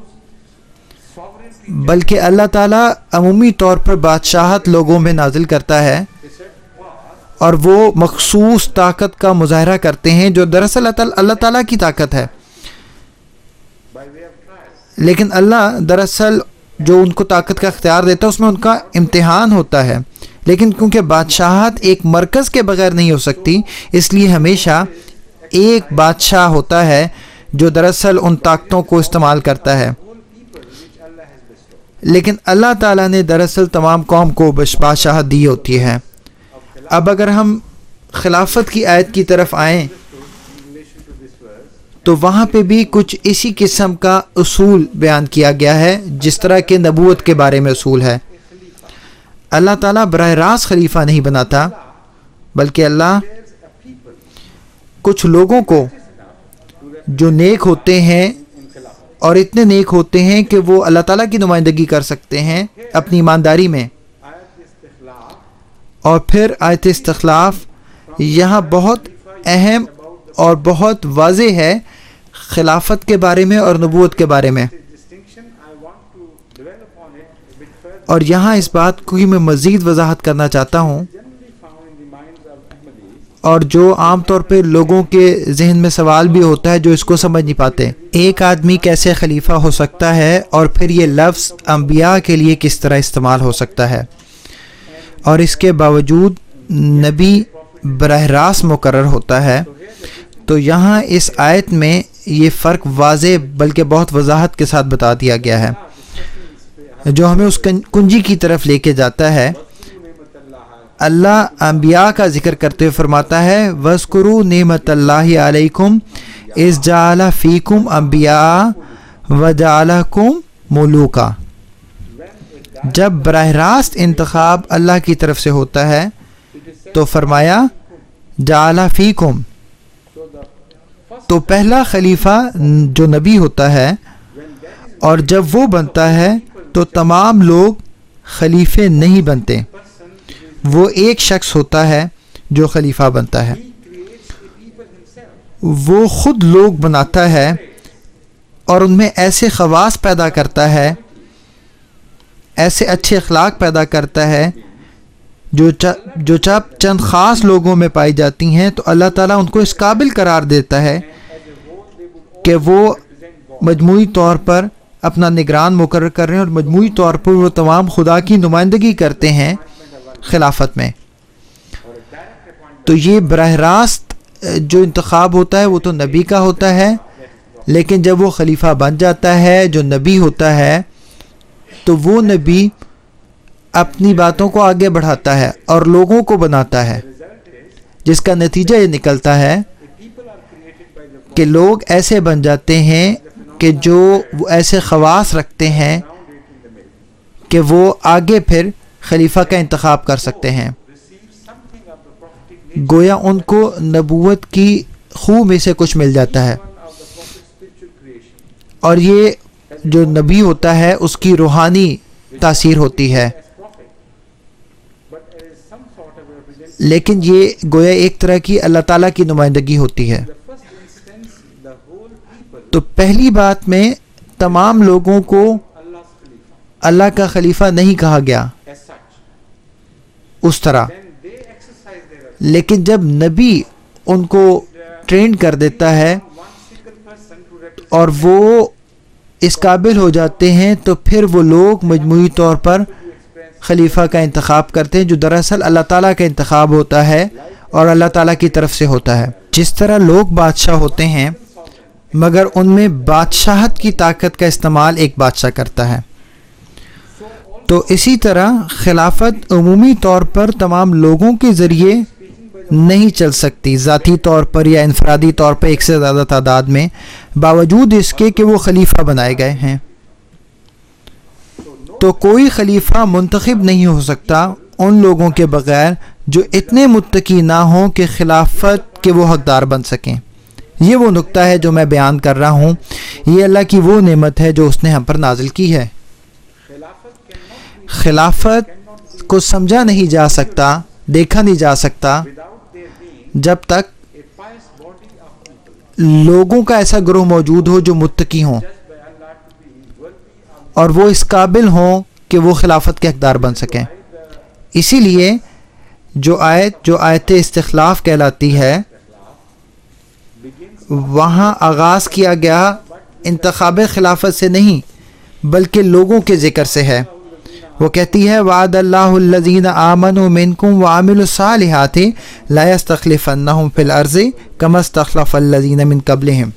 Sovereignty, بلکہ اللہ تعالیٰ عمومی طور پر بادشاہت لوگوں میں نازل کرتا ہے they said, was اور وہ مخصوص طاقت کا مظاہرہ کرتے ہیں جو دراصل اللہ تعالیٰ کی طاقت ہے، by way of trial. لیکن اللہ دراصل جو ان کو طاقت کا اختیار دیتا ہے اس میں ان کا امتحان ہوتا ہے۔ لیکن کیونکہ بادشاہت ایک مرکز کے بغیر نہیں ہو سکتی، اس لیے ہمیشہ ایک بادشاہ ہوتا ہے جو دراصل ان طاقتوں کو استعمال کرتا ہے، All people which Allah has bestowed. لیکن اللہ تعالیٰ نے دراصل تمام قوم کو بادشاہت دی ہوتی ہے۔ اب اگر ہم خلافت کی آیت کی طرف آئیں In relation to this verse, تو وہاں پہ بھی کچھ اسی قسم کا اصول بیان کیا گیا ہے جس طرح کہ نبوت کے بارے میں اصول ہے۔ اللہ تعالیٰ براہ راست خلیفہ نہیں بناتا، بلکہ اللہ there's a people کچھ لوگوں کو جو نیک ہوتے ہیں in khilafah. اور اتنے نیک ہوتے ہیں کہ وہ اللہ تعالیٰ کی نمائندگی کر سکتے ہیں اپنی ایمانداری میں۔ Ayat istikhlaf اور پھر آیت استخلاف یہاں بہت اہم اور بہت واضح ہے خلافت کے بارے میں اور نبوت کے بارے میں، distinction, I want to dwell upon it a bit further. اور یہاں اس بات کو ہی میں مزید وضاحت کرنا چاہتا ہوں، Generally found in the minds of Ahmadis, اور جو عام طور پہ لوگوں کے ذہن میں سوال بھی ہوتا ہے جو اس کو سمجھ نہیں پاتے، ایک آدمی کیسے خلیفہ ہو سکتا ہے اور پھر یہ لفظ انبیاء کے لیے کس طرح استعمال ہو سکتا ہے، اور اس کے باوجود نبی براہ راست مقرر ہوتا ہے۔ تو یہاں اس آیت میں یہ فرق واضح بلکہ بہت وضاحت کے ساتھ بتا دیا گیا ہے، جو ہمیں اس کنجی کی طرف لے کے جاتا ہے۔ اللہ انبیاء کا ذکر کرتے ہوئے فرماتا ہے وَاذْكُرُوا نِعْمَتَ اللَّهِ عَلَيْكُمْ إِذْ جَعَلَ فِيكُمْ أَنْبِيَاءَ وَجَعَلَكُمْ مُلُوكًا۔ جب براہ راست انتخاب اللہ کی طرف سے ہوتا ہے تو فرمایا جَعَلَ فِيكُمْ، تو پہلا خلیفہ جو نبی ہوتا ہے، اور جب وہ بنتا ہے تو تمام لوگ خلیفے نہیں بنتے، وہ ایک شخص ہوتا ہے جو خلیفہ بنتا ہے، وہ خود لوگ بناتا ہے اور ان میں ایسے خواص پیدا کرتا ہے، ایسے اچھے اخلاق پیدا کرتا ہے جو چند خاص لوگوں میں پائی جاتی ہیں، تو اللہ تعالیٰ ان کو اس قابل قرار دیتا ہے کہ وہ مجموعی طور پر اپنا نگران مقرر کر رہے ہیں، اور مجموعی طور پر وہ تمام خدا کی نمائندگی کرتے ہیں خلافت میں۔ تو یہ براہ راست جو انتخاب ہوتا ہے وہ تو نبی کا ہوتا ہے، لیکن جب وہ خلیفہ بن جاتا ہے جو نبی ہوتا ہے، تو وہ نبی اپنی باتوں کو آگے بڑھاتا ہے اور لوگوں کو بناتا ہے، جس کا نتیجہ یہ نکلتا ہے کہ لوگ ایسے بن جاتے ہیں کہ جو وہ ایسے خواص رکھتے ہیں کہ وہ آگے پھر خلیفہ کا انتخاب کر سکتے ہیں، گویا ان کو نبوت کی خو میں سے کچھ مل جاتا ہے، اور یہ جو نبی ہوتا ہے اس کی روحانی تاثیر ہوتی ہے، لیکن یہ گویا ایک طرح کی اللہ تعالیٰ کی نمائندگی ہوتی ہے۔ تو پہلی بات میں تمام لوگوں کو اللہ کا خلیفہ نہیں کہا گیا اس طرح، لیکن جب نبی ان کو ٹرین کر دیتا ہے اور وہ اس قابل ہو جاتے ہیں، تو پھر وہ لوگ مجموعی طور پر خلیفہ کا انتخاب کرتے ہیں، جو دراصل اللہ تعالیٰ کا انتخاب ہوتا ہے اور اللہ تعالیٰ کی طرف سے ہوتا ہے۔ جس طرح لوگ بادشاہ ہوتے ہیں مگر ان میں بادشاہت کی طاقت کا استعمال ایک بادشاہ کرتا ہے، تو اسی طرح خلافت عمومی طور پر تمام لوگوں کے ذریعے نہیں چل سکتی، ذاتی طور پر یا انفرادی طور پر ایک سے زیادہ تعداد میں، باوجود اس کے کہ وہ خلیفہ بنائے گئے ہیں۔ تو کوئی خلیفہ منتخب نہیں ہو سکتا ان لوگوں کے بغیر جو اتنے متقی نہ ہوں کہ خلافت کے وہ حقدار بن سکیں۔ یہ وہ نقطہ ہے جو میں بیان کر رہا ہوں، یہ اللہ کی وہ نعمت ہے جو اس نے ہم پر نازل کی ہے۔ خلافت کو سمجھا نہیں جا سکتا، دیکھا نہیں جا سکتا جب تک لوگوں کا ایسا گروہ موجود ہو جو متقی ہوں اور وہ اس قابل ہوں کہ وہ خلافت کے حقدار بن سکیں۔ اسی لیے جو آیت استخلاف کہلاتی ہے، وہاں آغاز کیا گیا انتخاب خلافت سے نہیں بلکہ لوگوں کے ذکر سے ہے۔ وہ کہتی ہے وعد اللہ الذین آمنوا منکم وعملوا الصالحات لا یستخلفنہم فی الارض کما استخلف الذین من قبلہم۔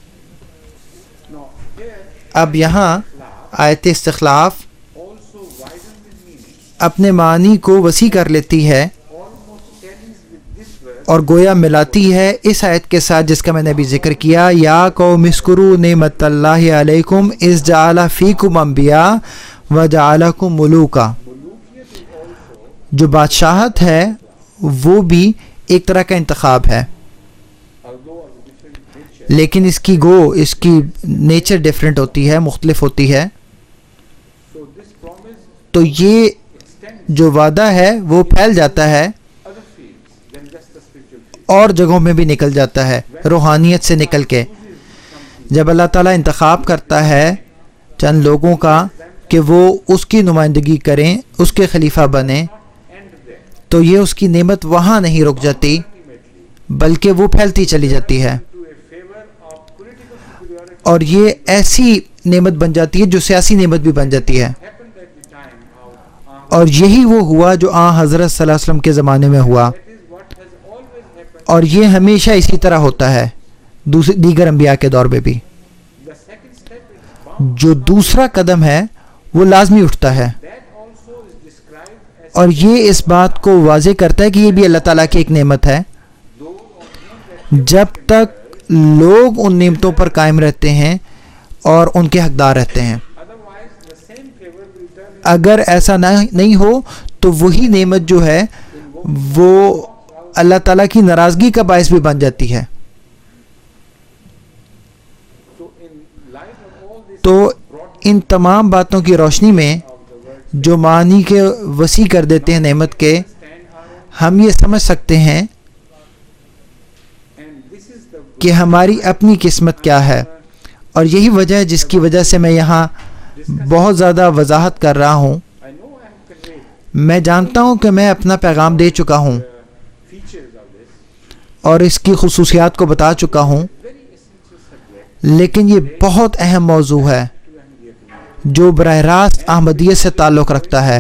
اب یہاں آیت استخلاف اپنے معنی کو وسیع کر لیتی ہے اور گویا ملاتی ہے اس آیت کے ساتھ جس کا میں نے ابھی ذکر کیا، یا قوم اذکروا نعمت اللہ علیکم اذ جعل فیکم انبیاء وجعلکم ملوکا۔ جو بادشاہت ہے وہ بھی ایک طرح کا انتخاب ہے، لیکن اس کی نیچر ڈیفرنٹ ہوتی ہے، مختلف ہوتی ہے۔ تو یہ جو وعدہ ہے وہ پھیل جاتا ہے اور جگہوں میں بھی نکل جاتا ہے، روحانیت سے نکل کے۔ جب اللہ تعالیٰ انتخاب کرتا ہے چند لوگوں کا کہ وہ اس کی نمائندگی کریں، اس کے خلیفہ بنیں، تو یہ اس کی نعمت وہاں نہیں رک جاتی بلکہ وہ پھیلتی چلی جاتی ہے، اور یہ ایسی نعمت بن جاتی ہے جو سیاسی نعمت بھی بن جاتی ہے۔ اور یہی وہ ہوا جو حضرت صلی اللہ علیہ وسلم کے زمانے میں ہوا، اور یہ ہمیشہ اسی طرح ہوتا ہے دیگر انبیاء کے دور میں بھی۔ جو دوسرا قدم ہے وہ لازمی اٹھتا ہے، اور یہ اس بات کو واضح کرتا ہے کہ یہ بھی اللہ تعالیٰ کی ایک نعمت ہے۔ جب تک لوگ ان نعمتوں پر قائم رہتے ہیں اور ان کے حقدار رہتے ہیں، اگر ایسا نہیں ہو تو وہی نعمت جو ہے وہ اللہ تعالیٰ کی ناراضگی کا باعث بھی بن جاتی ہے۔ تو ان تمام باتوں کی روشنی میں جو معنی کے وسیع کر دیتے ہیں نعمت کے، ہم یہ سمجھ سکتے ہیں کہ ہماری اپنی قسمت کیا ہے. اور یہی وجہ ہے جس کی وجہ سے میں یہاں بہت زیادہ وضاحت کر رہا ہوں. میں جانتا ہوں کہ میں اپنا پیغام دے چکا ہوں اور اس کی خصوصیات کو بتا چکا ہوں، لیکن یہ بہت اہم موضوع ہے جو براہ راست احمدیت سے تعلق رکھتا ہے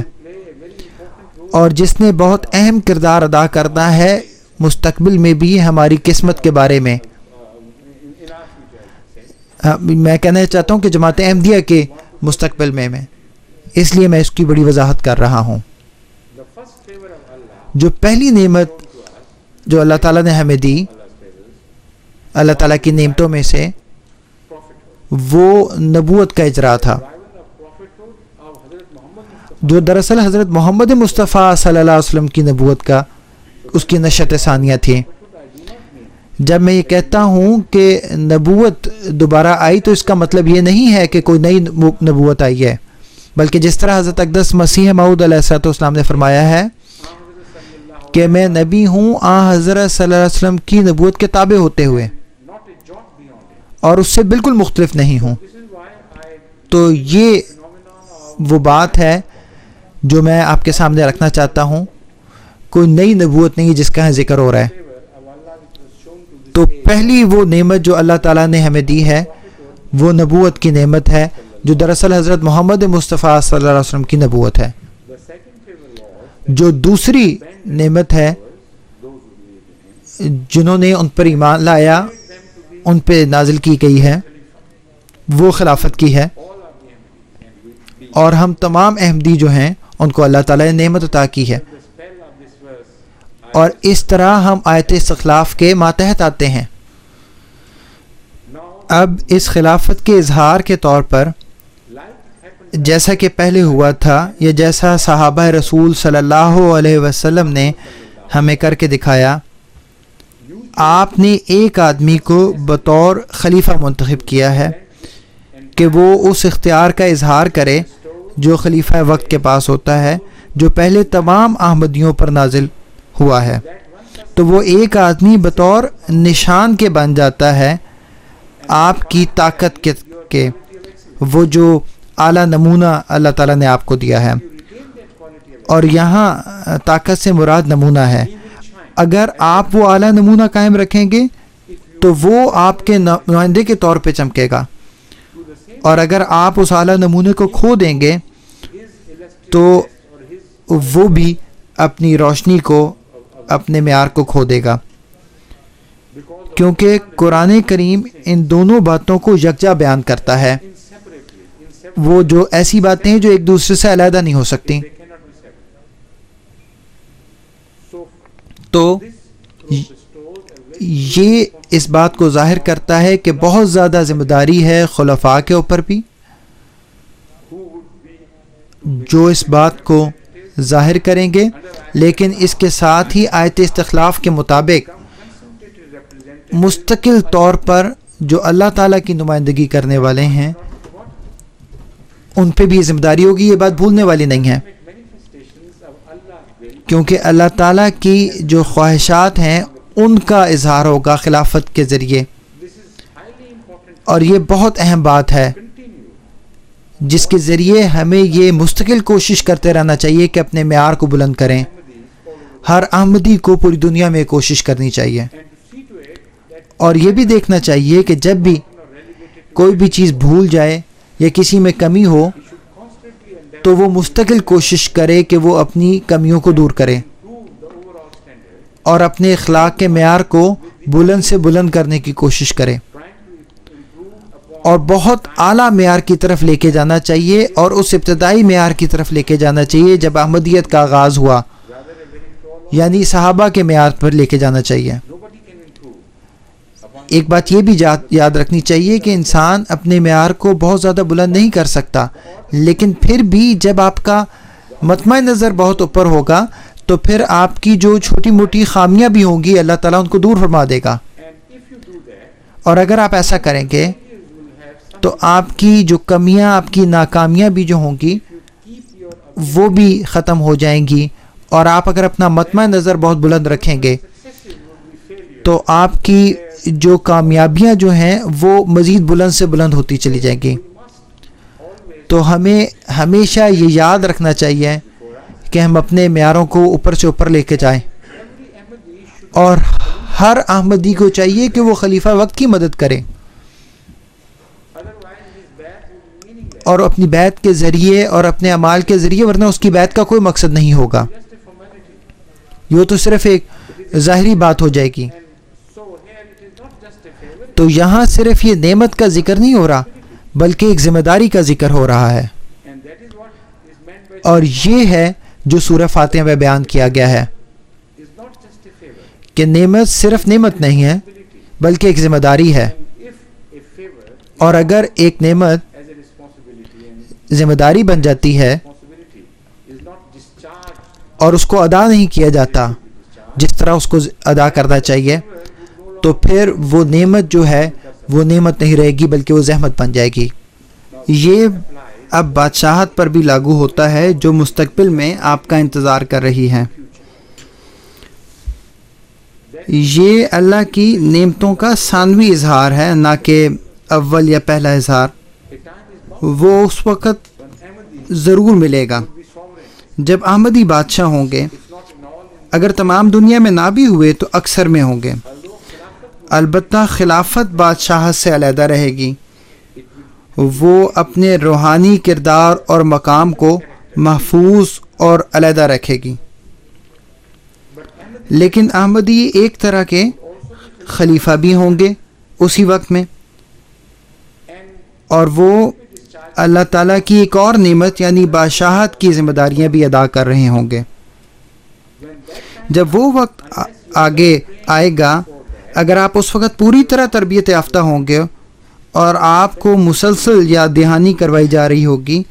اور جس نے بہت اہم کردار ادا کرنا ہے مستقبل میں بھی ہماری قسمت کے بارے میں. میں کہنا چاہتا ہوں کہ جماعت احمدیہ کے مستقبل میں اس لیے میں اس کی بڑی وضاحت کر رہا ہوں. جو پہلی نعمت جو اللہ تعالیٰ نے ہمیں دی، اللہ تعالیٰ کی نعمتوں میں سے، وہ نبوت کا اجرا تھا، جو دراصل حضرت محمد مصطفیٰ صلی اللہ علیہ وسلم کی نبوت کا اس کی نشأت ثانیہ تھی. جب میں یہ کہتا ہوں کہ نبوت دوبارہ آئی تو اس کا مطلب یہ نہیں ہے کہ کوئی نئی نبوت آئی ہے، بلکہ جس طرح حضرت اقدس مسیح موعود علیہ السلام نے فرمایا ہے کہ میں نبی ہوں حضرت صلی اللہ علیہ وسلم کی نبوت کے تابع ہوتے ہوئے، اور اس سے بالکل مختلف نہیں ہوں. تو یہ وہ بات ہے جو میں آپ کے سامنے رکھنا چاہتا ہوں. کوئی نئی نبوت نہیں جس کا ذکر ہو رہا ہے. تو پہلی وہ نعمت جو اللہ تعالیٰ نے ہمیں دی ہے وہ نبوت کی نعمت ہے، جو دراصل حضرت محمد مصطفیٰ صلی اللہ علیہ وسلم کی نبوت ہے. جو دوسری نعمت ہے جنہوں نے ان پر ایمان لایا، ان پہ نازل کی گئی ہے، وہ خلافت کی ہے. اور ہم تمام احمدی جو ہیں ان کو اللہ تعالیٰ نے نعمت عطا کی ہے، اور اس طرح ہم آیت استخلاف کے ماتحت آتے ہیں. اب اس خلافت کے اظہار کے طور پر جیسا کہ پہلے ہوا تھا، یا جیسا صحابہ رسول صلی اللہ علیہ وسلم نے ہمیں کر کے دکھایا، آپ نے ایک آدمی کو بطور خلیفہ منتخب کیا ہے کہ وہ اس اختیار کا اظہار کرے جو خلیفہ وقت کے پاس ہوتا ہے، جو پہلے تمام احمدیوں پر نازل ہوا ہے. تو وہ ایک آدمی بطور نشان کے بن جاتا ہے آپ کی طاقت کے، وہ جو اعلیٰ نمونہ اللہ تعالیٰ نے آپ کو دیا ہے. اور یہاں طاقت سے مراد نمونہ ہے. اگر آپ وہ اعلیٰ نمونہ قائم رکھیں گے تو وہ آپ کے نمائندے کے طور پہ چمکے گا، اور اگر آپ اس اعلیٰ نمونے کو کھو دیں گے تو وہ بھی اپنی روشنی کو، اپنے معیار کو کھو دے گا. کیونکہ قرآن کریم ان دونوں باتوں کو یکجا بیان کرتا ہے. وہ جو ایسی باتیں ہیں جو ایک دوسرے سے علیحدہ نہیں ہو سکتی. تو یہ اس بات کو ظاہر کرتا ہے کہ بہت زیادہ ذمہ داری ہے خلفاء کے اوپر بھی، جو اس بات کو ظاہر کریں گے. لیکن اس کے ساتھ ہی آیت استخلاف کے مطابق مستقل طور پر جو اللہ تعالیٰ کی نمائندگی کرنے والے ہیں ان پہ بھی ذمہ داری ہوگی. یہ بات بھولنے والی نہیں ہے، کیونکہ اللہ تعالیٰ کی جو خواہشات ہیں ان کا اظہار ہوگا خلافت کے ذریعے. اور یہ بہت اہم بات ہے جس کے ذریعے ہمیں یہ مستقل کوشش کرتے رہنا چاہیے کہ اپنے معیار کو بلند کریں. ہر احمدی کو پوری دنیا میں کوشش کرنی چاہیے، اور یہ بھی دیکھنا چاہیے کہ جب بھی کوئی بھی چیز بھول جائے یا کسی میں کمی ہو تو وہ مستقل کوشش کرے کہ وہ اپنی کمیوں کو دور کرے اور اپنے اخلاق کے معیار کو بلند سے بلند کرنے کی کوشش کرے، اور بہت اعلیٰ معیار کی طرف لے کے جانا چاہیے، اور اس ابتدائی معیار کی طرف لے کے جانا چاہیے جب احمدیت کا آغاز ہوا، یعنی صحابہ کے معیار پر لے کے جانا چاہیے. ایک بات یہ بھی یاد رکھنی چاہیے کہ انسان اپنے معیار کو بہت زیادہ بلند نہیں کر سکتا، لیکن پھر بھی جب آپ کا مطمع نظر بہت اوپر ہوگا تو پھر آپ کی جو چھوٹی موٹی خامیاں بھی ہوں گی اللہ تعالیٰ ان کو دور فرما دے گا. اور اگر آپ ایسا کریں گے تو آپ کی جو کمیاں، آپ کی ناکامیاں بھی جو ہوں گی وہ بھی ختم ہو جائیں گی، اور آپ اگر اپنا مطمع نظر بہت بلند رکھیں گے تو آپ کی جو کامیابیاں جو ہیں وہ مزید بلند سے بلند ہوتی چلی جائیں گی۔ تو ہمیں ہمیشہ یہ یاد رکھنا چاہیے کہ ہم اپنے معیاروں کو اوپر سے اوپر لے کے جائیں، اور ہر احمدی کو چاہیے کہ وہ خلیفہ وقت کی مدد کرے، اور اپنی بیعت کے ذریعے اور اپنے اعمال کے ذریعے، ورنہ اس کی بیعت کا کوئی مقصد نہیں ہوگا، یہ تو صرف ایک ظاہری بات ہو جائے گی۔ تو یہاں صرف یہ نعمت کا ذکر نہیں ہو رہا بلکہ ایک ذمہ داری کا ذکر ہو رہا ہے، اور یہ ہے جو سورہ فاتحہ میں بیان کیا گیا ہے کہ نعمت صرف نعمت نہیں ہے بلکہ ایک ذمہ داری ہے، اور اگر ایک نعمت ذمہ داری بن جاتی ہے اور اس کو ادا نہیں کیا جاتا جس طرح اس کو ادا کرنا چاہیے، تو پھر وہ نعمت جو ہے وہ نعمت نہیں رہے گی بلکہ وہ زحمت بن جائے گی۔ یہ اب بادشاہت پر بھی لاگو ہوتا ہے جو مستقبل میں آپ کا انتظار کر رہی ہے۔ یہ اللہ کی نعمتوں کا ثانوی اظہار ہے، نہ کہ اول یا پہلا اظہار۔ وہ اس وقت ضرور ملے گا جب احمدی بادشاہ ہوں گے، اگر تمام دنیا میں نہ بھی ہوئے تو اکثر میں ہوں گے۔ البتہ خلافت بادشاہت سے علیحدہ رہے گی، وہ اپنے روحانی کردار اور مقام کو محفوظ اور علیحدہ رکھے گی، لیکن احمدی ایک طرح کے خلیفہ بھی ہوں گے اسی وقت میں، اور وہ اللہ تعالیٰ کی ایک اور نعمت یعنی بادشاہت کی ذمہ داریاں بھی ادا کر رہے ہوں گے۔ جب وہ وقت آگے آئے گا، اگر آپ اس وقت پوری طرح تربیت یافتہ ہوں گے اور آپ کو مسلسل یاد دہانی کروائی جا رہی ہوگی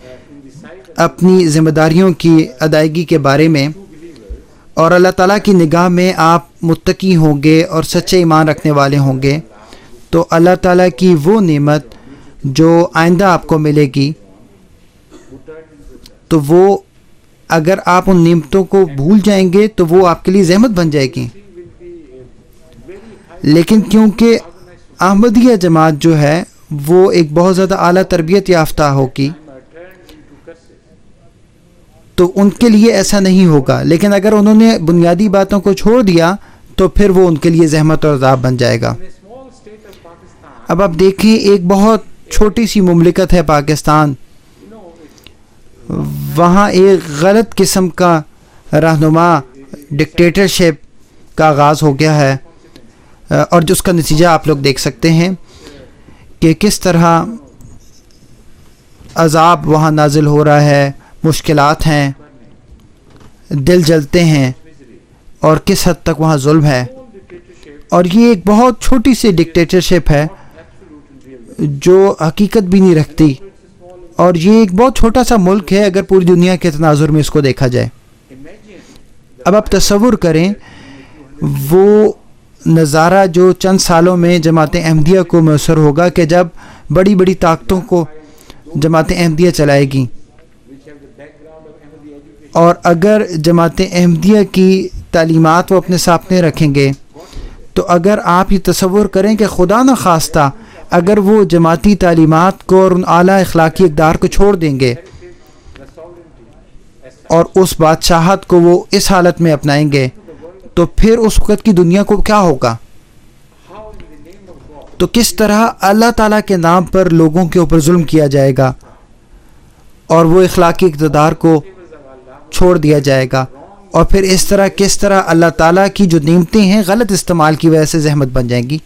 اپنی ذمہ داریوں کی ادائیگی کے بارے میں، اور اللہ تعالیٰ کی نگاہ میں آپ متقی ہوں گے اور سچے ایمان رکھنے والے ہوں گے، تو اللہ تعالیٰ کی وہ نعمت جو آئندہ آپ کو ملے گی، تو وہ اگر آپ ان نعمتوں کو بھول جائیں گے تو وہ آپ کے لیے زحمت بن جائے گی۔ لیکن کیونکہ احمدیہ جماعت جو ہے وہ ایک بہت زیادہ اعلیٰ تربیت یافتہ ہوگی تو ان کے لیے ایسا نہیں ہوگا، لیکن اگر انہوں نے بنیادی باتوں کو چھوڑ دیا تو پھر وہ ان کے لیے زحمت اور عذاب بن جائے گا۔ اب آپ دیکھیں، ایک بہت چھوٹی سی مملکت ہے پاکستان، وہاں ایک غلط قسم کا رہنما ڈکٹیٹرشپ کا آغاز ہو گیا ہے، اور جس کا نتیجہ آپ لوگ دیکھ سکتے ہیں کہ کس طرح عذاب وہاں نازل ہو رہا ہے، مشکلات ہیں، دل جلتے ہیں، اور کس حد تک وہاں ظلم ہے۔ اور یہ ایک بہت چھوٹی سی ڈکٹیٹرشپ ہے جو حقیقت بھی نہیں رکھتی، اور یہ ایک بہت چھوٹا سا ملک ہے اگر پوری دنیا کے تناظر میں اس کو دیکھا جائے۔ اب آپ تصور کریں وہ نظارہ جو چند سالوں میں جماعت احمدیہ کو میسر ہوگا کہ جب بڑی بڑی طاقتوں کو جماعت احمدیہ چلائے گی، اور اگر جماعت احمدیہ کی تعلیمات وہ اپنے سامنے رکھیں گے تو اگر آپ یہ تصور کریں کہ خدا نخواستہ اگر وہ جماعتی تعلیمات کو اور ان اعلیٰ اخلاقی اقدار کو چھوڑ دیں گے اور اس بادشاہت کو وہ اس حالت میں اپنائیں گے، تو پھر اس وقت کی دنیا کو کیا ہوگا؟ تو کس طرح اللہ تعالیٰ کے نام پر لوگوں کے اوپر ظلم کیا جائے گا اور وہ اخلاقی اقتدار کو چھوڑ دیا جائے گا، اور پھر اس طرح کس طرح اللہ تعالیٰ کی جو نعمتیں ہیں غلط استعمال کی وجہ سے زحمت بن جائیں گی۔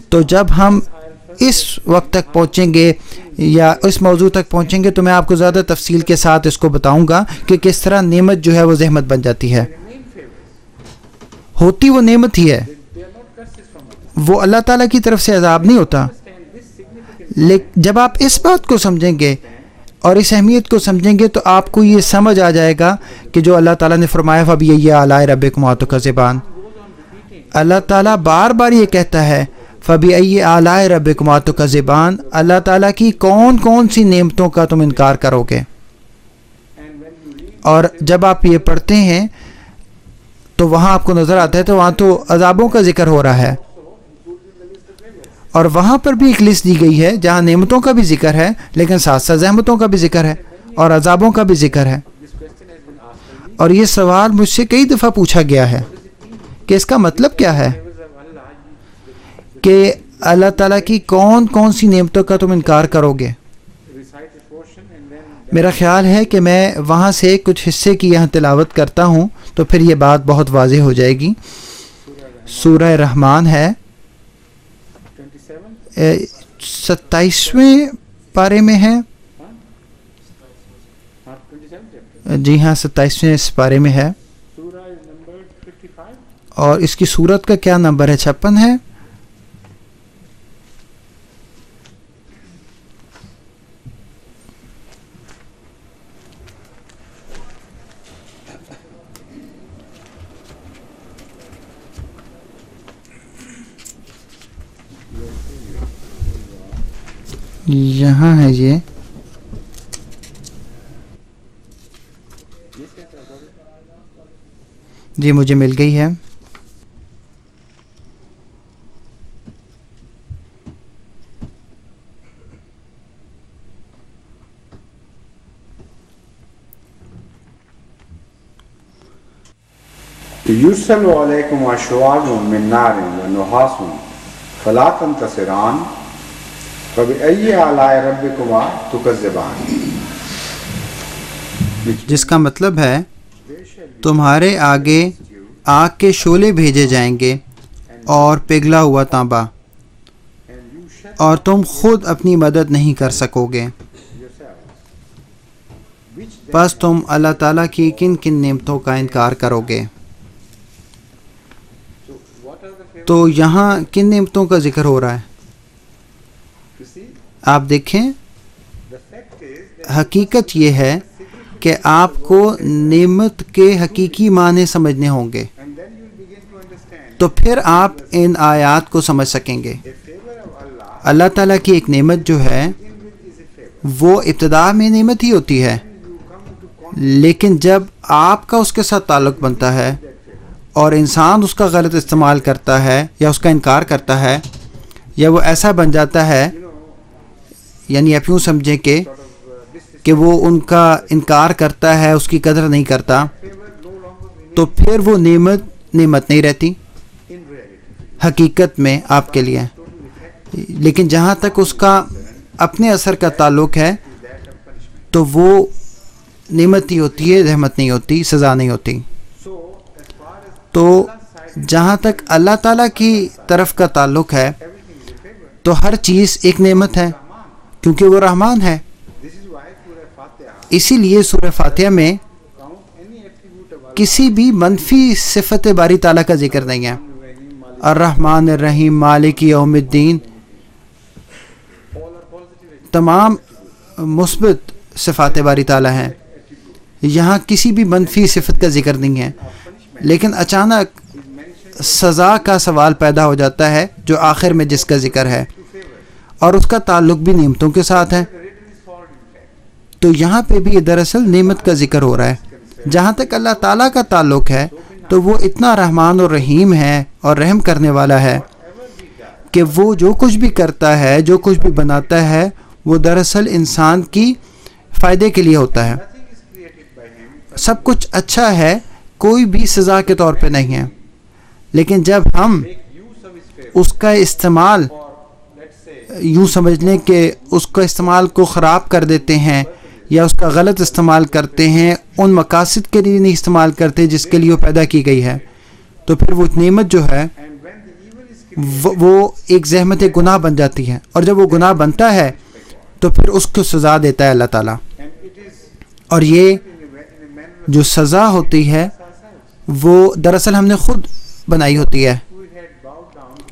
تو جب ہم اس وقت تک پہنچیں گے یا اس موضوع تک پہنچیں گے تو میں آپ کو زیادہ تفصیل کے ساتھ اس کو بتاؤں گا کہ کس طرح نعمت جو ہے وہ زحمت بن جاتی ہے۔ ہوتی وہ نعمت ہی ہے، وہ اللہ تعالیٰ کی طرف سے عذاب نہیں ہوتا، لیکن جب آپ اس بات کو سمجھیں گے اور اس اہمیت کو سمجھیں گے تو آپ کو یہ سمجھ آ جائے گا کہ جو اللہ تعالیٰ نے فرمایا فَبِأَيِّ آلَاءِ رَبِّكُمَا تُكَذِّبَانِ، اللہ تعالیٰ بار بار یہ کہتا ہے فَبِأَيِّ آلَاءِ رَبِّكُمَا تُكَذِّبَانِ، اللہ تعالیٰ کی کون کون سی نعمتوں کا تم انکار کرو گے. اور جب آپ یہ پڑھتے ہیں تو وہاں آپ کو نظر آتا ہے تو وہاں تو عذابوں کا ذکر ہو رہا ہے، اور وہاں پر بھی ایک لسٹ دی گئی ہے جہاں نعمتوں کا بھی ذکر ہے لیکن ساتھ ساتھ زحمتوں کا بھی ذکر ہے اور عذابوں کا بھی ذکر ہے. اور یہ سوال مجھ سے کئی دفعہ پوچھا گیا ہے کہ اس کا مطلب کیا ہے کہ اللہ تعالیٰ کی کون کون سی نعمتوں کا تم انکار کرو گے. میرا خیال ہے کہ میں وہاں سے کچھ حصے کی یہاں تلاوت کرتا ہوں تو پھر یہ بات بہت واضح ہو جائے گی. سورہ رحمان ہے، 27ویں پارے میں ہے. جی ہاں، 27ویں اس پارے میں ہے. اور اس کی سورت کا کیا نمبر ہے؟ 56 ہے. یہاں ہے یہ. جی مجھے مل گئی ہے. يُرْسَلُ عَلَيْكُمْ أَشْوَاظٌ مِّن نَّارٍ وَنُحَاسٌ فَلَا تَنتَصِرَانِ فَبِأَيِّ آلَاءِ رَبِّكُمَا تُكَذِّبَانِ. جس کا مطلب ہے تمہارے آگے آگ کے شعلے بھیجے جائیں گے اور پگھلا ہوا تانبا، اور تم خود اپنی مدد نہیں کر سکو گے. پس تم اللہ تعالیٰ کی کن کن نعمتوں کا انکار کرو گے. تو یہاں کن نعمتوں کا ذکر ہو رہا ہے؟ آپ دیکھیں، حقیقت یہ ہے کہ آپ کو نعمت کے حقیقی معنی سمجھنے ہوں گے، تو پھر آپ ان آیات کو سمجھ سکیں گے. اللہ تعالیٰ کی ایک نعمت جو ہے وہ ابتدا میں نعمت ہی ہوتی ہے، لیکن جب آپ کا اس کے ساتھ تعلق بنتا ہے اور انسان اس کا غلط استعمال کرتا ہے یا اس کا انکار کرتا ہے، یا وہ ایسا بن جاتا ہے، یعنی آپ یوں سمجھیں کہ وہ ان کا انکار کرتا ہے، اس کی قدر نہیں کرتا، تو پھر وہ نعمت نہیں رہتی حقیقت میں آپ کے لیے. لیکن جہاں تک اس کا اپنے اثر کا تعلق ہے تو وہ نعمت ہی ہوتی ہے، رحمت نہیں ہوتی، سزا نہیں ہوتی. تو جہاں تک اللہ تعالیٰ کی طرف کا تعلق ہے تو ہر چیز ایک نعمت ہے کیونکہ وہ رحمان ہے. اسی لیے سورہ فاتحہ میں کسی بھی منفی صفت باری تعالیٰ کا ذکر نہیں ہے. الرحمن الرحیم مالک یوم الدین، تمام مثبت صفات باری تعالیٰ ہیں، یہاں کسی بھی منفی صفت کا ذکر نہیں ہے. لیکن اچانک سزا کا سوال پیدا ہو جاتا ہے جو آخر میں جس کا ذکر ہے، اور اس کا تعلق بھی نعمتوں کے ساتھ ہے. تو یہاں پہ بھی دراصل نعمت کا ذکر ہو رہا ہے. جہاں تک اللہ تعالیٰ کا تعلق ہے تو وہ اتنا رحمان اور رحیم ہے اور رحم کرنے والا ہے کہ وہ جو کچھ بھی کرتا ہے، جو کچھ بھی بناتا ہے، وہ دراصل انسان کی فائدے کے لیے ہوتا ہے. سب کچھ اچھا ہے، کوئی بھی سزا کے طور پہ نہیں ہے. لیکن جب ہم اس کا استعمال یوں سمجھ لیں کہ اس کا استعمال کو خراب کر دیتے ہیں یا اس کا غلط استعمال کرتے ہیں، ان مقاصد کے لیے نہیں استعمال کرتے جس کے لیے وہ پیدا کی گئی ہے، تو پھر وہ نعمت جو ہے وہ ایک زحمت گناہ بن جاتی ہے. اور جب وہ گناہ بنتا ہے تو پھر اس کو سزا دیتا ہے اللہ تعالیٰ. اور یہ جو سزا ہوتی ہے وہ دراصل ہم نے خود بنائی ہوتی ہے،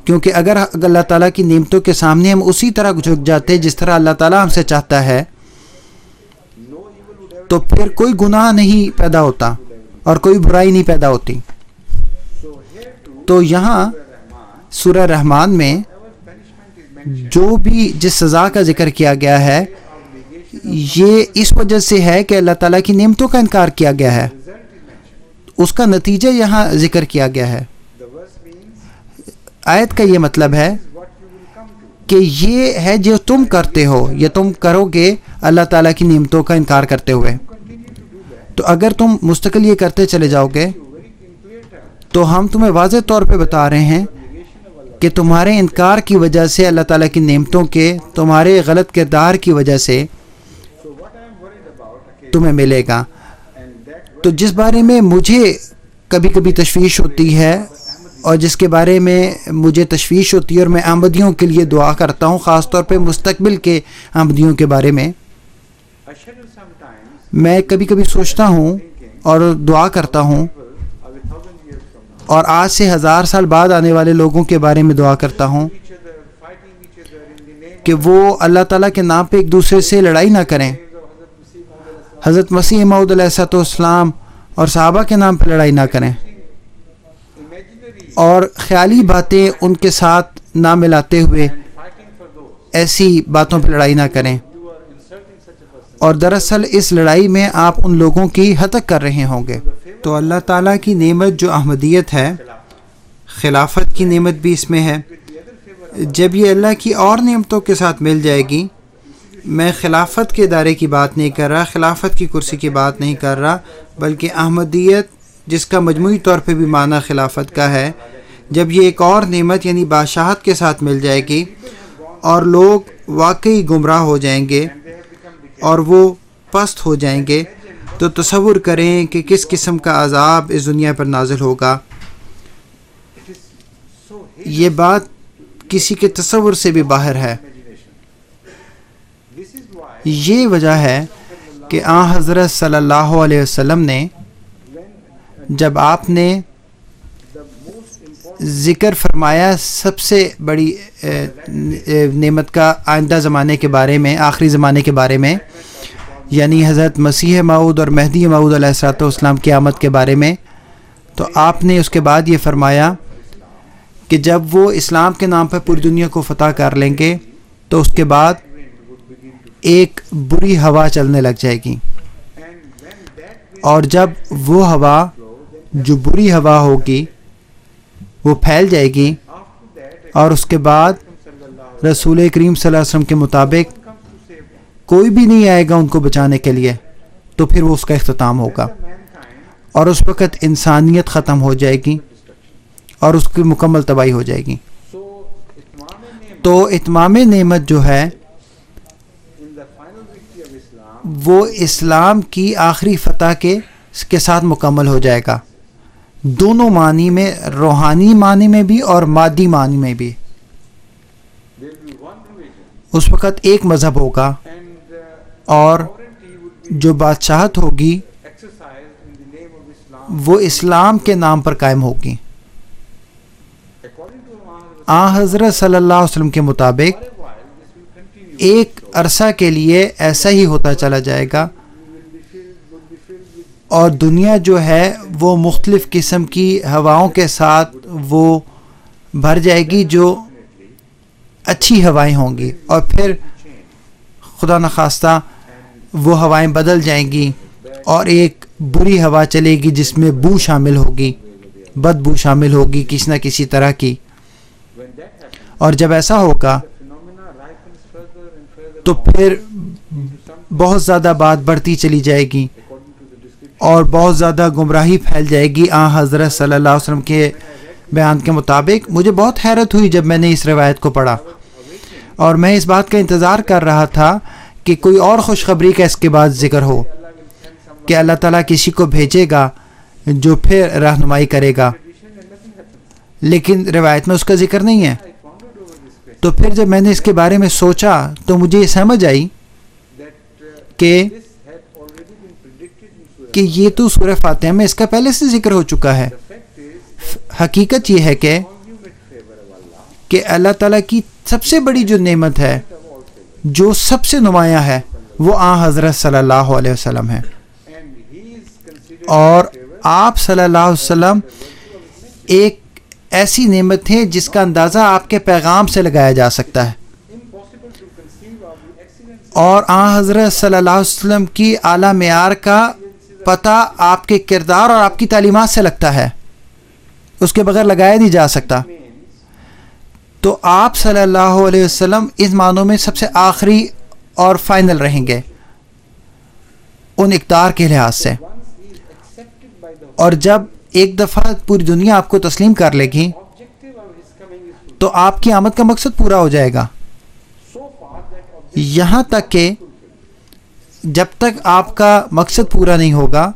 کیونکہ اگر اللہ تعالیٰ کی نعمتوں کے سامنے ہم اسی طرح جھک جاتے جس طرح اللہ تعالیٰ ہم سے چاہتا ہے تو پھر کوئی گناہ نہیں پیدا ہوتا اور کوئی برائی نہیں پیدا ہوتی. تو یہاں سورہ رحمان میں جو بھی جس سزا کا ذکر کیا گیا ہے یہ اس وجہ سے ہے کہ اللہ تعالیٰ کی نعمتوں کا انکار کیا گیا ہے، اس کا نتیجہ یہاں ذکر کیا گیا ہے۔ آیت کا یہ مطلب ہے کہ یہ ہے جو تم کرتے ہو، یہ تم کرو گے اللہ تعالیٰ کی نعمتوں کا انکار کرتے ہوئے۔ تو اگر تم مستقل یہ کرتے چلے جاؤ گے تو ہم تمہیں واضح طور پہ بتا رہے ہیں کہ تمہارے انکار کی وجہ سے اللہ تعالیٰ کی نعمتوں کے تمہارے غلط کردار کی وجہ سے تمہیں ملے گا۔ تو جس بارے میں مجھے کبھی کبھی تشویش ہوتی ہے اور جس کے بارے میں مجھے تشویش ہوتی ہے اور میں آمدیوں کے لیے دعا کرتا ہوں، خاص طور پہ مستقبل کے آمدیوں کے بارے میں کبھی کبھی سوچتا ہوں اور دعا کرتا ہوں، اور آج سے 1000 سال بعد آنے والے لوگوں کے بارے میں دعا کرتا ہوں کہ وہ اللہ تعالیٰ کے نام پہ ایک دوسرے سے لڑائی نہ کریں، حضرت مسیح موعود علیہ السلام اور صحابہ کے نام پہ لڑائی نہ کریں، اور خیالی باتیں ان کے ساتھ نہ ملاتے ہوئے ایسی باتوں پہ لڑائی نہ کریں، اور دراصل اس لڑائی میں آپ ان لوگوں کی ہتک کر رہے ہوں گے۔ تو اللہ تعالیٰ کی نعمت جو احمدیت ہے، خلافت کی نعمت بھی اس میں ہے۔ جب یہ اللہ کی اور نعمتوں کے ساتھ مل جائے گی، میں خلافت کے ادارے کی بات نہیں کر رہا، خلافت کی کرسی کی بات نہیں کر رہا، بلکہ احمدیت جس کا مجموعی طور پہ بھی معنی خلافت کا ہے، جب یہ ایک اور نعمت یعنی بادشاہت کے ساتھ مل جائے گی اور لوگ واقعی گمراہ ہو جائیں گے اور وہ پست ہو جائیں گے، تو تصور کریں کہ کس قسم کا عذاب اس دنیا پر نازل ہوگا۔ یہ بات کسی کے تصور سے بھی باہر ہے۔ یہ وجہ ہے کہ آن حضرت صلی اللہ علیہ وسلم نے جب آپ نے ذکر فرمایا سب سے بڑی نعمت کا آئندہ زمانے کے بارے میں، آخری زمانے کے بارے میں، یعنی حضرت مسیح موعود اور مہدی موعود علیہ السلام کی آمد کے بارے میں، تو آپ نے اس کے بعد یہ فرمایا کہ جب وہ اسلام کے نام پر پوری دنیا کو فتح کر لیں گے تو اس کے بعد ایک بری ہوا چلنے لگ جائے گی، اور جب وہ ہوا جو بری ہوا ہوگی وہ پھیل جائے گی، اور اس کے بعد رسول کریم صلی اللہ علیہ وسلم کے مطابق کوئی بھی نہیں آئے گا ان کو بچانے کے لیے، تو پھر وہ اس کا اختتام ہوگا، اور اس وقت انسانیت ختم ہو جائے گی اور اس کی مکمل تباہی ہو جائے گی۔ تو اتمام نعمت جو ہے وہ اسلام کی آخری فتح کے ساتھ مکمل ہو جائے گا، دونوں معنی میں، روحانی معنی میں بھی اور مادی معنی میں بھی۔ اس وقت ایک مذہب ہوگا اور جو بادشاہت ہوگی وہ اسلام کے نام پر قائم ہوگی۔ آن حضرت صلی اللہ علیہ وسلم کے مطابق ایک عرصہ کے لیے ایسا ہی ہوتا چلا جائے گا، اور دنیا جو ہے وہ مختلف قسم کی ہواؤں کے ساتھ وہ بھر جائے گی جو اچھی ہوائیں ہوں گی، اور پھر خدا نخواستہ وہ ہوائیں بدل جائیں گی اور ایک بری ہوا چلے گی جس میں بو شامل ہوگی، بدبو شامل ہوگی کسی نہ کسی طرح کی۔ اور جب ایسا ہوگا تو پھر بہت زیادہ بات بڑھتی چلی جائے گی اور بہت زیادہ گمراہی پھیل جائے گی۔ آن حضرت صلی اللہ علیہ وسلم کے بیان کے مطابق مجھے بہت حیرت ہوئی جب میں نے اس روایت کو پڑھا، اور میں اس بات کا انتظار کر رہا تھا کہ کوئی اور خوشخبری کا اس کے بعد ذکر ہو کہ اللہ تعالیٰ کسی کو بھیجے گا جو پھر رہنمائی کرے گا، لیکن روایت میں اس کا ذکر نہیں ہے۔ تو پھر جب میں نے اس کے بارے میں سوچا تو مجھے یہ سمجھ آئی کہ یہ تو سورہ فاتحہ میں اس کا پہلے سے ذکر ہو چکا ہے۔ حقیقت یہ ہے کہ اللہ تعالیٰ کی سب سے بڑی جو نعمت ہے، جو سب سے نمایاں ہے، وہ آن حضرت صلی اللہ علیہ وسلم ہے، اور آپ صلی اللہ علیہ وسلم ایک ایسی نعمت ہے جس کا اندازہ آپ کے پیغام سے لگایا جا سکتا ہے۔ اور آن حضرت صلی اللہ علیہ وسلم کی اعلیٰ معیار کا پتہ آپ کے کردار اور آپ کی تعلیمات سے لگتا ہے، اس کے بغیر لگایا نہیں جا سکتا. تو آپ صلی اللہ علیہ وسلم اس معنوں میں سب سے آخری اور فائنل رہیں گے ان اقدار کے لحاظ سے. اور جب ایک دفعہ پوری دنیا آپ کو تسلیم کر لے گی تو آپ کی آمد کا مقصد پورا ہو جائے گا. یہاں تک کہ جب تک آپ کا مقصد پورا نہیں ہوگا،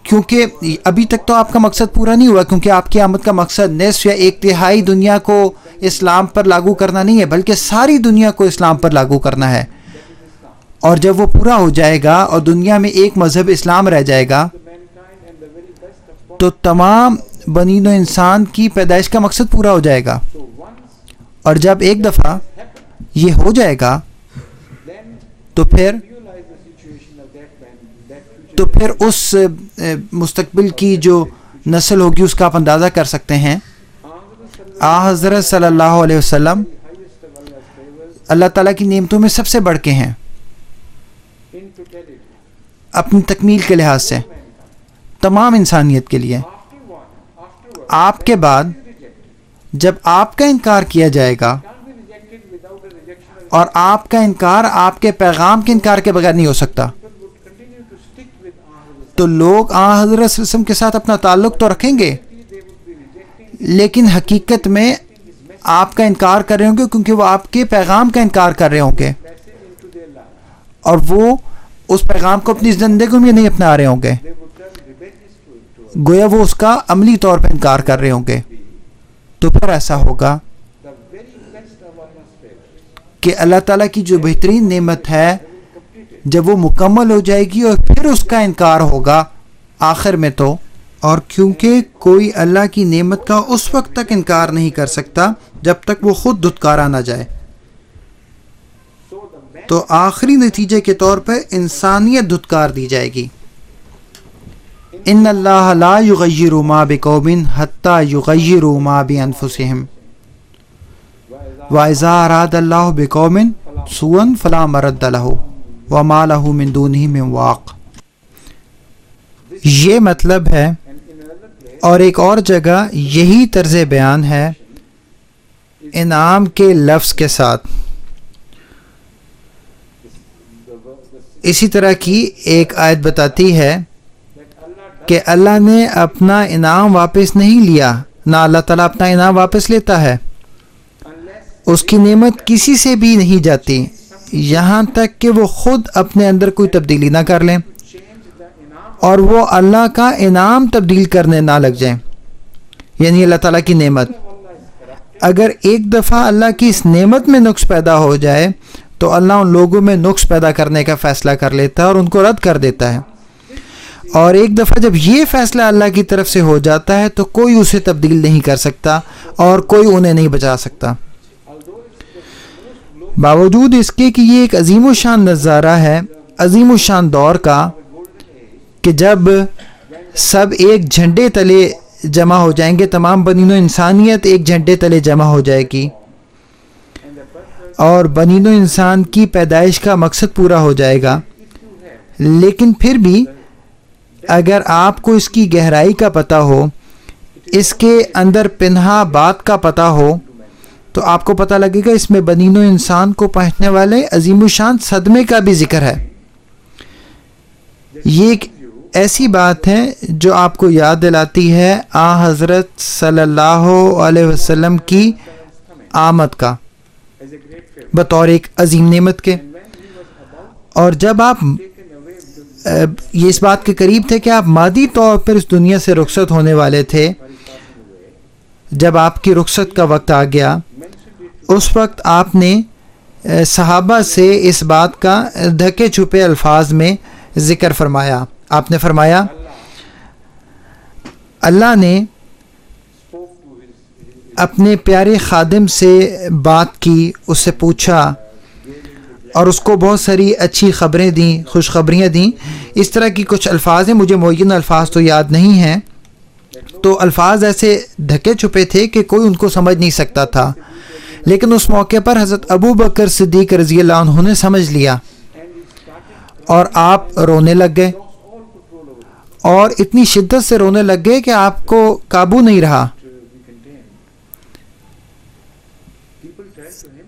کیونکہ ابھی تک تو آپ کا مقصد پورا نہیں ہوا، کیونکہ آپ کی آمد کا مقصد نصف یا ایک تہائی دنیا کو اسلام پر لاگو کرنا نہیں ہے، بلکہ ساری دنیا کو اسلام پر لاگو کرنا ہے. اور جب وہ پورا ہو جائے گا اور دنیا میں ایک مذہب اسلام رہ جائے گا تو تمام بنی نوع انسان کی پیدائش کا مقصد پورا ہو جائے گا. اور جب ایک دفعہ یہ ہو جائے گا تو پھر اس مستقبل کی جو نسل ہوگی اس کا آپ اندازہ کر سکتے ہیں. حضرت صلی اللہ علیہ وسلم اللہ تعالیٰ کی نعمتوں میں سب سے بڑھ کے ہیں اپنی تکمیل کے لحاظ سے تمام انسانیت کے لیے. آپ کے بعد جب آپ کا انکار کیا جائے گا، اور آپ کا انکار آپ کے پیغام کے انکار کے بغیر نہیں ہو سکتا، تو لوگ حضرت صلی اللہ علیہ وسلم کے ساتھ اپنا تعلق تو رکھیں گے، لیکن حقیقت میں آپ کا انکار کر رہے ہوں گے، کیونکہ وہ آپ کے پیغام کا انکار کر رہے ہوں گے اور وہ اس پیغام کو اپنی زندگی میں نہیں اپنا رہے ہوں گے، گویا وہ اس کا عملی طور پہ انکار کر رہے ہوں گے. تو پھر ایسا ہوگا کہ اللہ تعالیٰ کی جو بہترین نعمت ہے جب وہ مکمل ہو جائے گی اور پھر اس کا انکار ہوگا آخر میں تو. اور کیونکہ کوئی اللہ کی نعمت کا اس وقت تک انکار نہیں کر سکتا جب تک وہ خود دھتکارا نہ جائے، تو آخری نتیجے کے طور پر انسانیت دھتکار دی جائے گی. ان اللہ لا یغیر ما بقوم حتی یغیروا ما بانفسہم وَإِذَا أَرَادَ اللَّهُ بِقَوْمٍ سُوءًا فَلَا مَرَدَّ لَهُ وَمَا لَهُ مِن دُونِهِ مِن وَاقٍ. یہ مطلب ہے، اور ایک اور جگہ یہی طرز بیان ہے انعام کے لفظ کے ساتھ. اسی طرح کی ایک آیت بتاتی ہے کہ اللہ نے اپنا انعام واپس نہیں لیا، نہ اللہ تعالیٰ اپنا انعام واپس لیتا ہے. اس کی نعمت کسی سے بھی نہیں جاتی یہاں تک کہ وہ خود اپنے اندر کوئی تبدیلی نہ کر لیں اور وہ اللہ کا انعام تبدیل کرنے نہ لگ جائیں. یعنی اللہ تعالیٰ کی نعمت، اگر ایک دفعہ اللہ کی اس نعمت میں نقص پیدا ہو جائے تو اللہ ان لوگوں میں نقص پیدا کرنے کا فیصلہ کر لیتا ہے اور ان کو رد کر دیتا ہے. اور ایک دفعہ جب یہ فیصلہ اللہ کی طرف سے ہو جاتا ہے تو کوئی اسے تبدیل نہیں کر سکتا اور کوئی انہیں نہیں بچا سکتا. باوجود اس کے کہ یہ ایک عظیم و شان نظارہ ہے، عظیم و شان دور کا، کہ جب سب ایک جھنڈے تلے جمع ہو جائیں گے، تمام بنی نوع انسانیت ایک جھنڈے تلے جمع ہو جائے گی اور بنی نوع انسان کی پیدائش کا مقصد پورا ہو جائے گا. لیکن پھر بھی اگر آپ کو اس کی گہرائی کا پتہ ہو، اس کے اندر پنہا بات کا پتہ ہو، تو آپ کو پتہ لگے گا اس میں بنی نوع انسان کو پہنچنے والے عظیم الشان صدمے کا بھی ذکر ہے. یہ ایک ایسی بات ہے جو آپ کو یاد دلاتی ہے حضرت صلی اللہ علیہ وسلم کی آمد کا بطور ایک عظیم نعمت کے. اور جب آپ یہ اس بات کے قریب تھے کہ آپ مادی طور پر اس دنیا سے رخصت ہونے والے تھے، جب آپ کی رخصت کا وقت آ گیا، اس وقت آپ نے صحابہ سے اس بات کا ڈھکے چھپے الفاظ میں ذکر فرمایا. آپ نے فرمایا اللہ نے اپنے پیارے خادم سے بات کی، اس سے پوچھا اور اس کو بہت ساری اچھی خبریں دیں، خوشخبریاں دیں. اس طرح کی کچھ الفاظ ہیں، مجھے معین الفاظ تو یاد نہیں ہیں. تو الفاظ ایسے ڈھکے چھپے تھے کہ کوئی ان کو سمجھ نہیں سکتا تھا، لیکن اس موقع پر حضرت ابو بکر صدیق رضی اللہ عنہ نے سمجھ لیا اور آپ رونے لگ گئے، اور اتنی شدت سے رونے لگ گئے کہ آپ کو قابو نہیں رہا.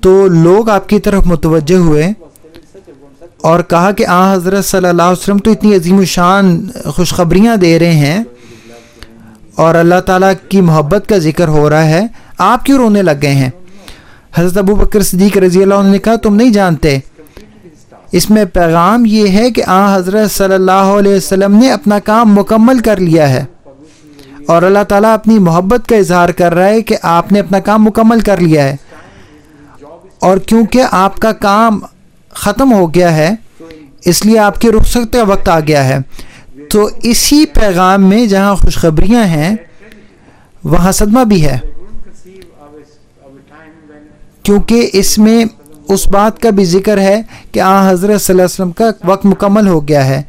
تو لوگ آپ کی طرف متوجہ ہوئے اور کہا کہ حضرت صلی اللہ علیہ وسلم تو اتنی عظیم الشان خوشخبریاں دے رہے ہیں اور اللہ تعالیٰ کی محبت کا ذکر ہو رہا ہے، آپ کیوں رونے لگ گئے ہیں؟ حضرت ابو بکر صدیق رضی اللہ عنہ نے کہا تم نہیں جانتے، اس میں پیغام یہ ہے کہ حضرت صلی اللہ علیہ وسلم نے اپنا کام مکمل کر لیا ہے، اور اللہ تعالیٰ اپنی محبت کا اظہار کر رہا ہے کہ آپ نے اپنا کام مکمل کر لیا ہے، اور کیونکہ آپ کا کام ختم ہو گیا ہے اس لیے آپ کے رخصت کا وقت آ گیا ہے. تو اسی پیغام میں جہاں خوشخبریاں ہیں وہاں صدمہ بھی ہے، کیونکہ اس میں اس بات کا بھی ذکر ہے کہ حضرت صلی اللہ علیہ وسلم کا وقت مکمل ہو گیا ہے.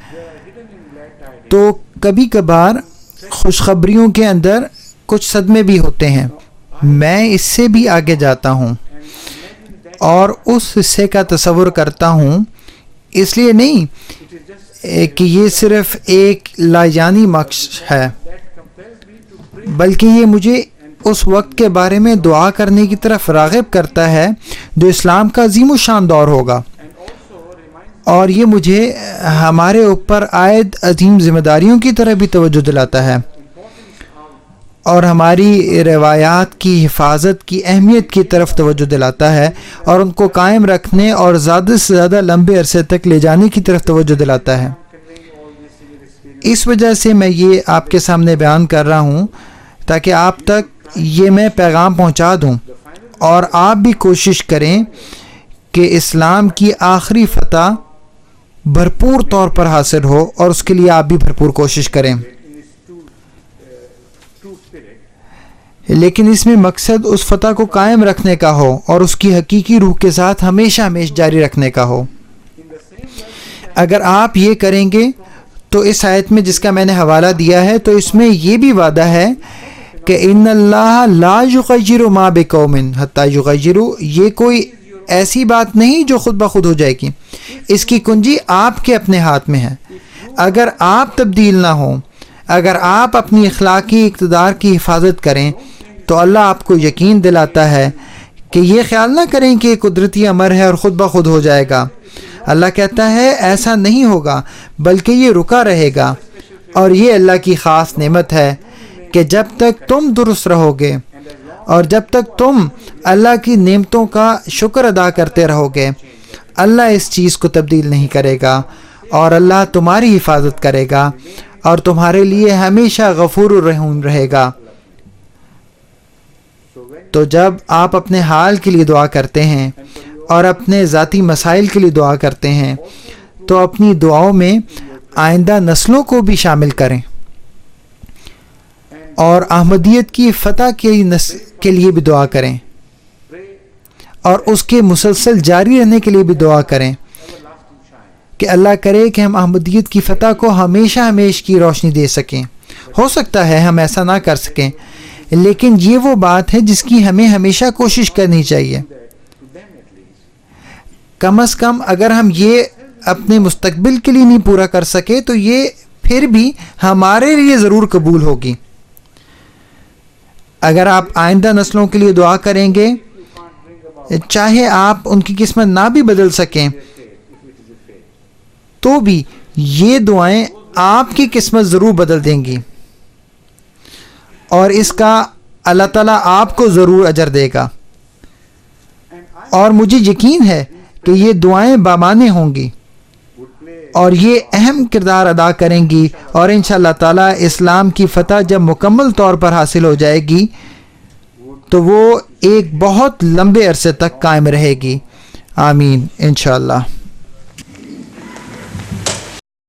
تو کبھی کبھار خوشخبریوں کے اندر کچھ صدمے بھی ہوتے ہیں. میں اس سے بھی آگے جاتا ہوں اور اس حصے کا تصور کرتا ہوں، اس لیے نہیں کہ یہ صرف ایک لایانی مقصد ہے، بلکہ یہ مجھے اس وقت کے بارے میں دعا کرنے کی طرف راغب کرتا ہے جو اسلام کا عظیم الشان دور ہوگا، اور یہ مجھے ہمارے اوپر عائد عظیم ذمہ داریوں کی طرف بھی توجہ دلاتا ہے، اور ہماری روایات کی حفاظت کی اہمیت کی طرف توجہ دلاتا ہے، اور ان کو قائم رکھنے اور زیادہ سے زیادہ لمبے عرصے تک لے جانے کی طرف توجہ دلاتا ہے. اس وجہ سے میں یہ آپ کے سامنے بیان کر رہا ہوں تاکہ آپ تک یہ میں پیغام پہنچا دوں، اور آپ بھی کوشش کریں کہ اسلام کی آخری فتح بھرپور طور پر حاصل ہو، اور اس کے لیے آپ بھی بھرپور کوشش کریں. لیکن اس میں مقصد اس فتح کو قائم رکھنے کا ہو اور اس کی حقیقی روح کے ساتھ ہمیشہ ہمیشہ جاری رکھنے کا ہو. اگر آپ یہ کریں گے تو اس آیت میں جس کا میں نے حوالہ دیا ہے تو اس میں یہ بھی وعدہ ہے کہ ان اللہ لا یغیر ما بقوم حتی یغیروا، یہ کوئی ایسی بات نہیں جو خود بخود ہو جائے گی، اس کی کنجی آپ کے اپنے ہاتھ میں ہے. اگر آپ تبدیل نہ ہوں، اگر آپ اپنی اخلاقی اقتدار کی حفاظت کریں تو اللہ آپ کو یقین دلاتا ہے کہ یہ خیال نہ کریں کہ قدرتی امر ہے اور خود بخود ہو جائے گا. اللہ کہتا ہے ایسا نہیں ہوگا، بلکہ یہ رکا رہے گا، اور یہ اللہ کی خاص نعمت ہے کہ جب تک تم درست رہو گے اور جب تک تم اللہ کی نعمتوں کا شکر ادا کرتے رہو گے، اللہ اس چیز کو تبدیل نہیں کرے گا، اور اللہ تمہاری حفاظت کرے گا اور تمہارے لیے ہمیشہ غفور الرحیم رہے گا. تو جب آپ اپنے حال کے لیے دعا کرتے ہیں اور اپنے ذاتی مسائل کے لیے دعا کرتے ہیں تو اپنی دعاؤں میں آئندہ نسلوں کو بھی شامل کریں، اور احمدیت کی فتح کے لیے بھی دعا کریں، اور اس کے مسلسل جاری رہنے کے لیے بھی دعا کریں کہ اللہ کرے کہ ہم احمدیت کی فتح کو ہمیشہ ہمیشہ کی روشنی دے سکیں. ہو سکتا ہے ہم ایسا نہ کر سکیں، لیکن یہ وہ بات ہے جس کی ہمیں ہمیشہ کوشش کرنی چاہیے. کم از کم اگر ہم یہ اپنے مستقبل کے لیے نہیں پورا کر سکے تو یہ پھر بھی ہمارے لیے ضرور قبول ہوگی. اگر آپ آئندہ نسلوں کے لیے دعا کریں گے، چاہے آپ ان کی قسمت نہ بھی بدل سکیں تو بھی یہ دعائیں آپ کی قسمت ضرور بدل دیں گی، اور اس کا اللہ تعالیٰ آپ کو ضرور اجر دے گا. اور مجھے یقین ہے کہ یہ دعائیں بامعنی ہوں گی اور یہ اہم کردار ادا کریں گی، اور انشاءاللہ تعالیٰ اسلام کی فتح جب مکمل طور پر حاصل ہو جائے گی تو وہ ایک بہت لمبے عرصے تک قائم رہے گی. آمین انشاءاللہ.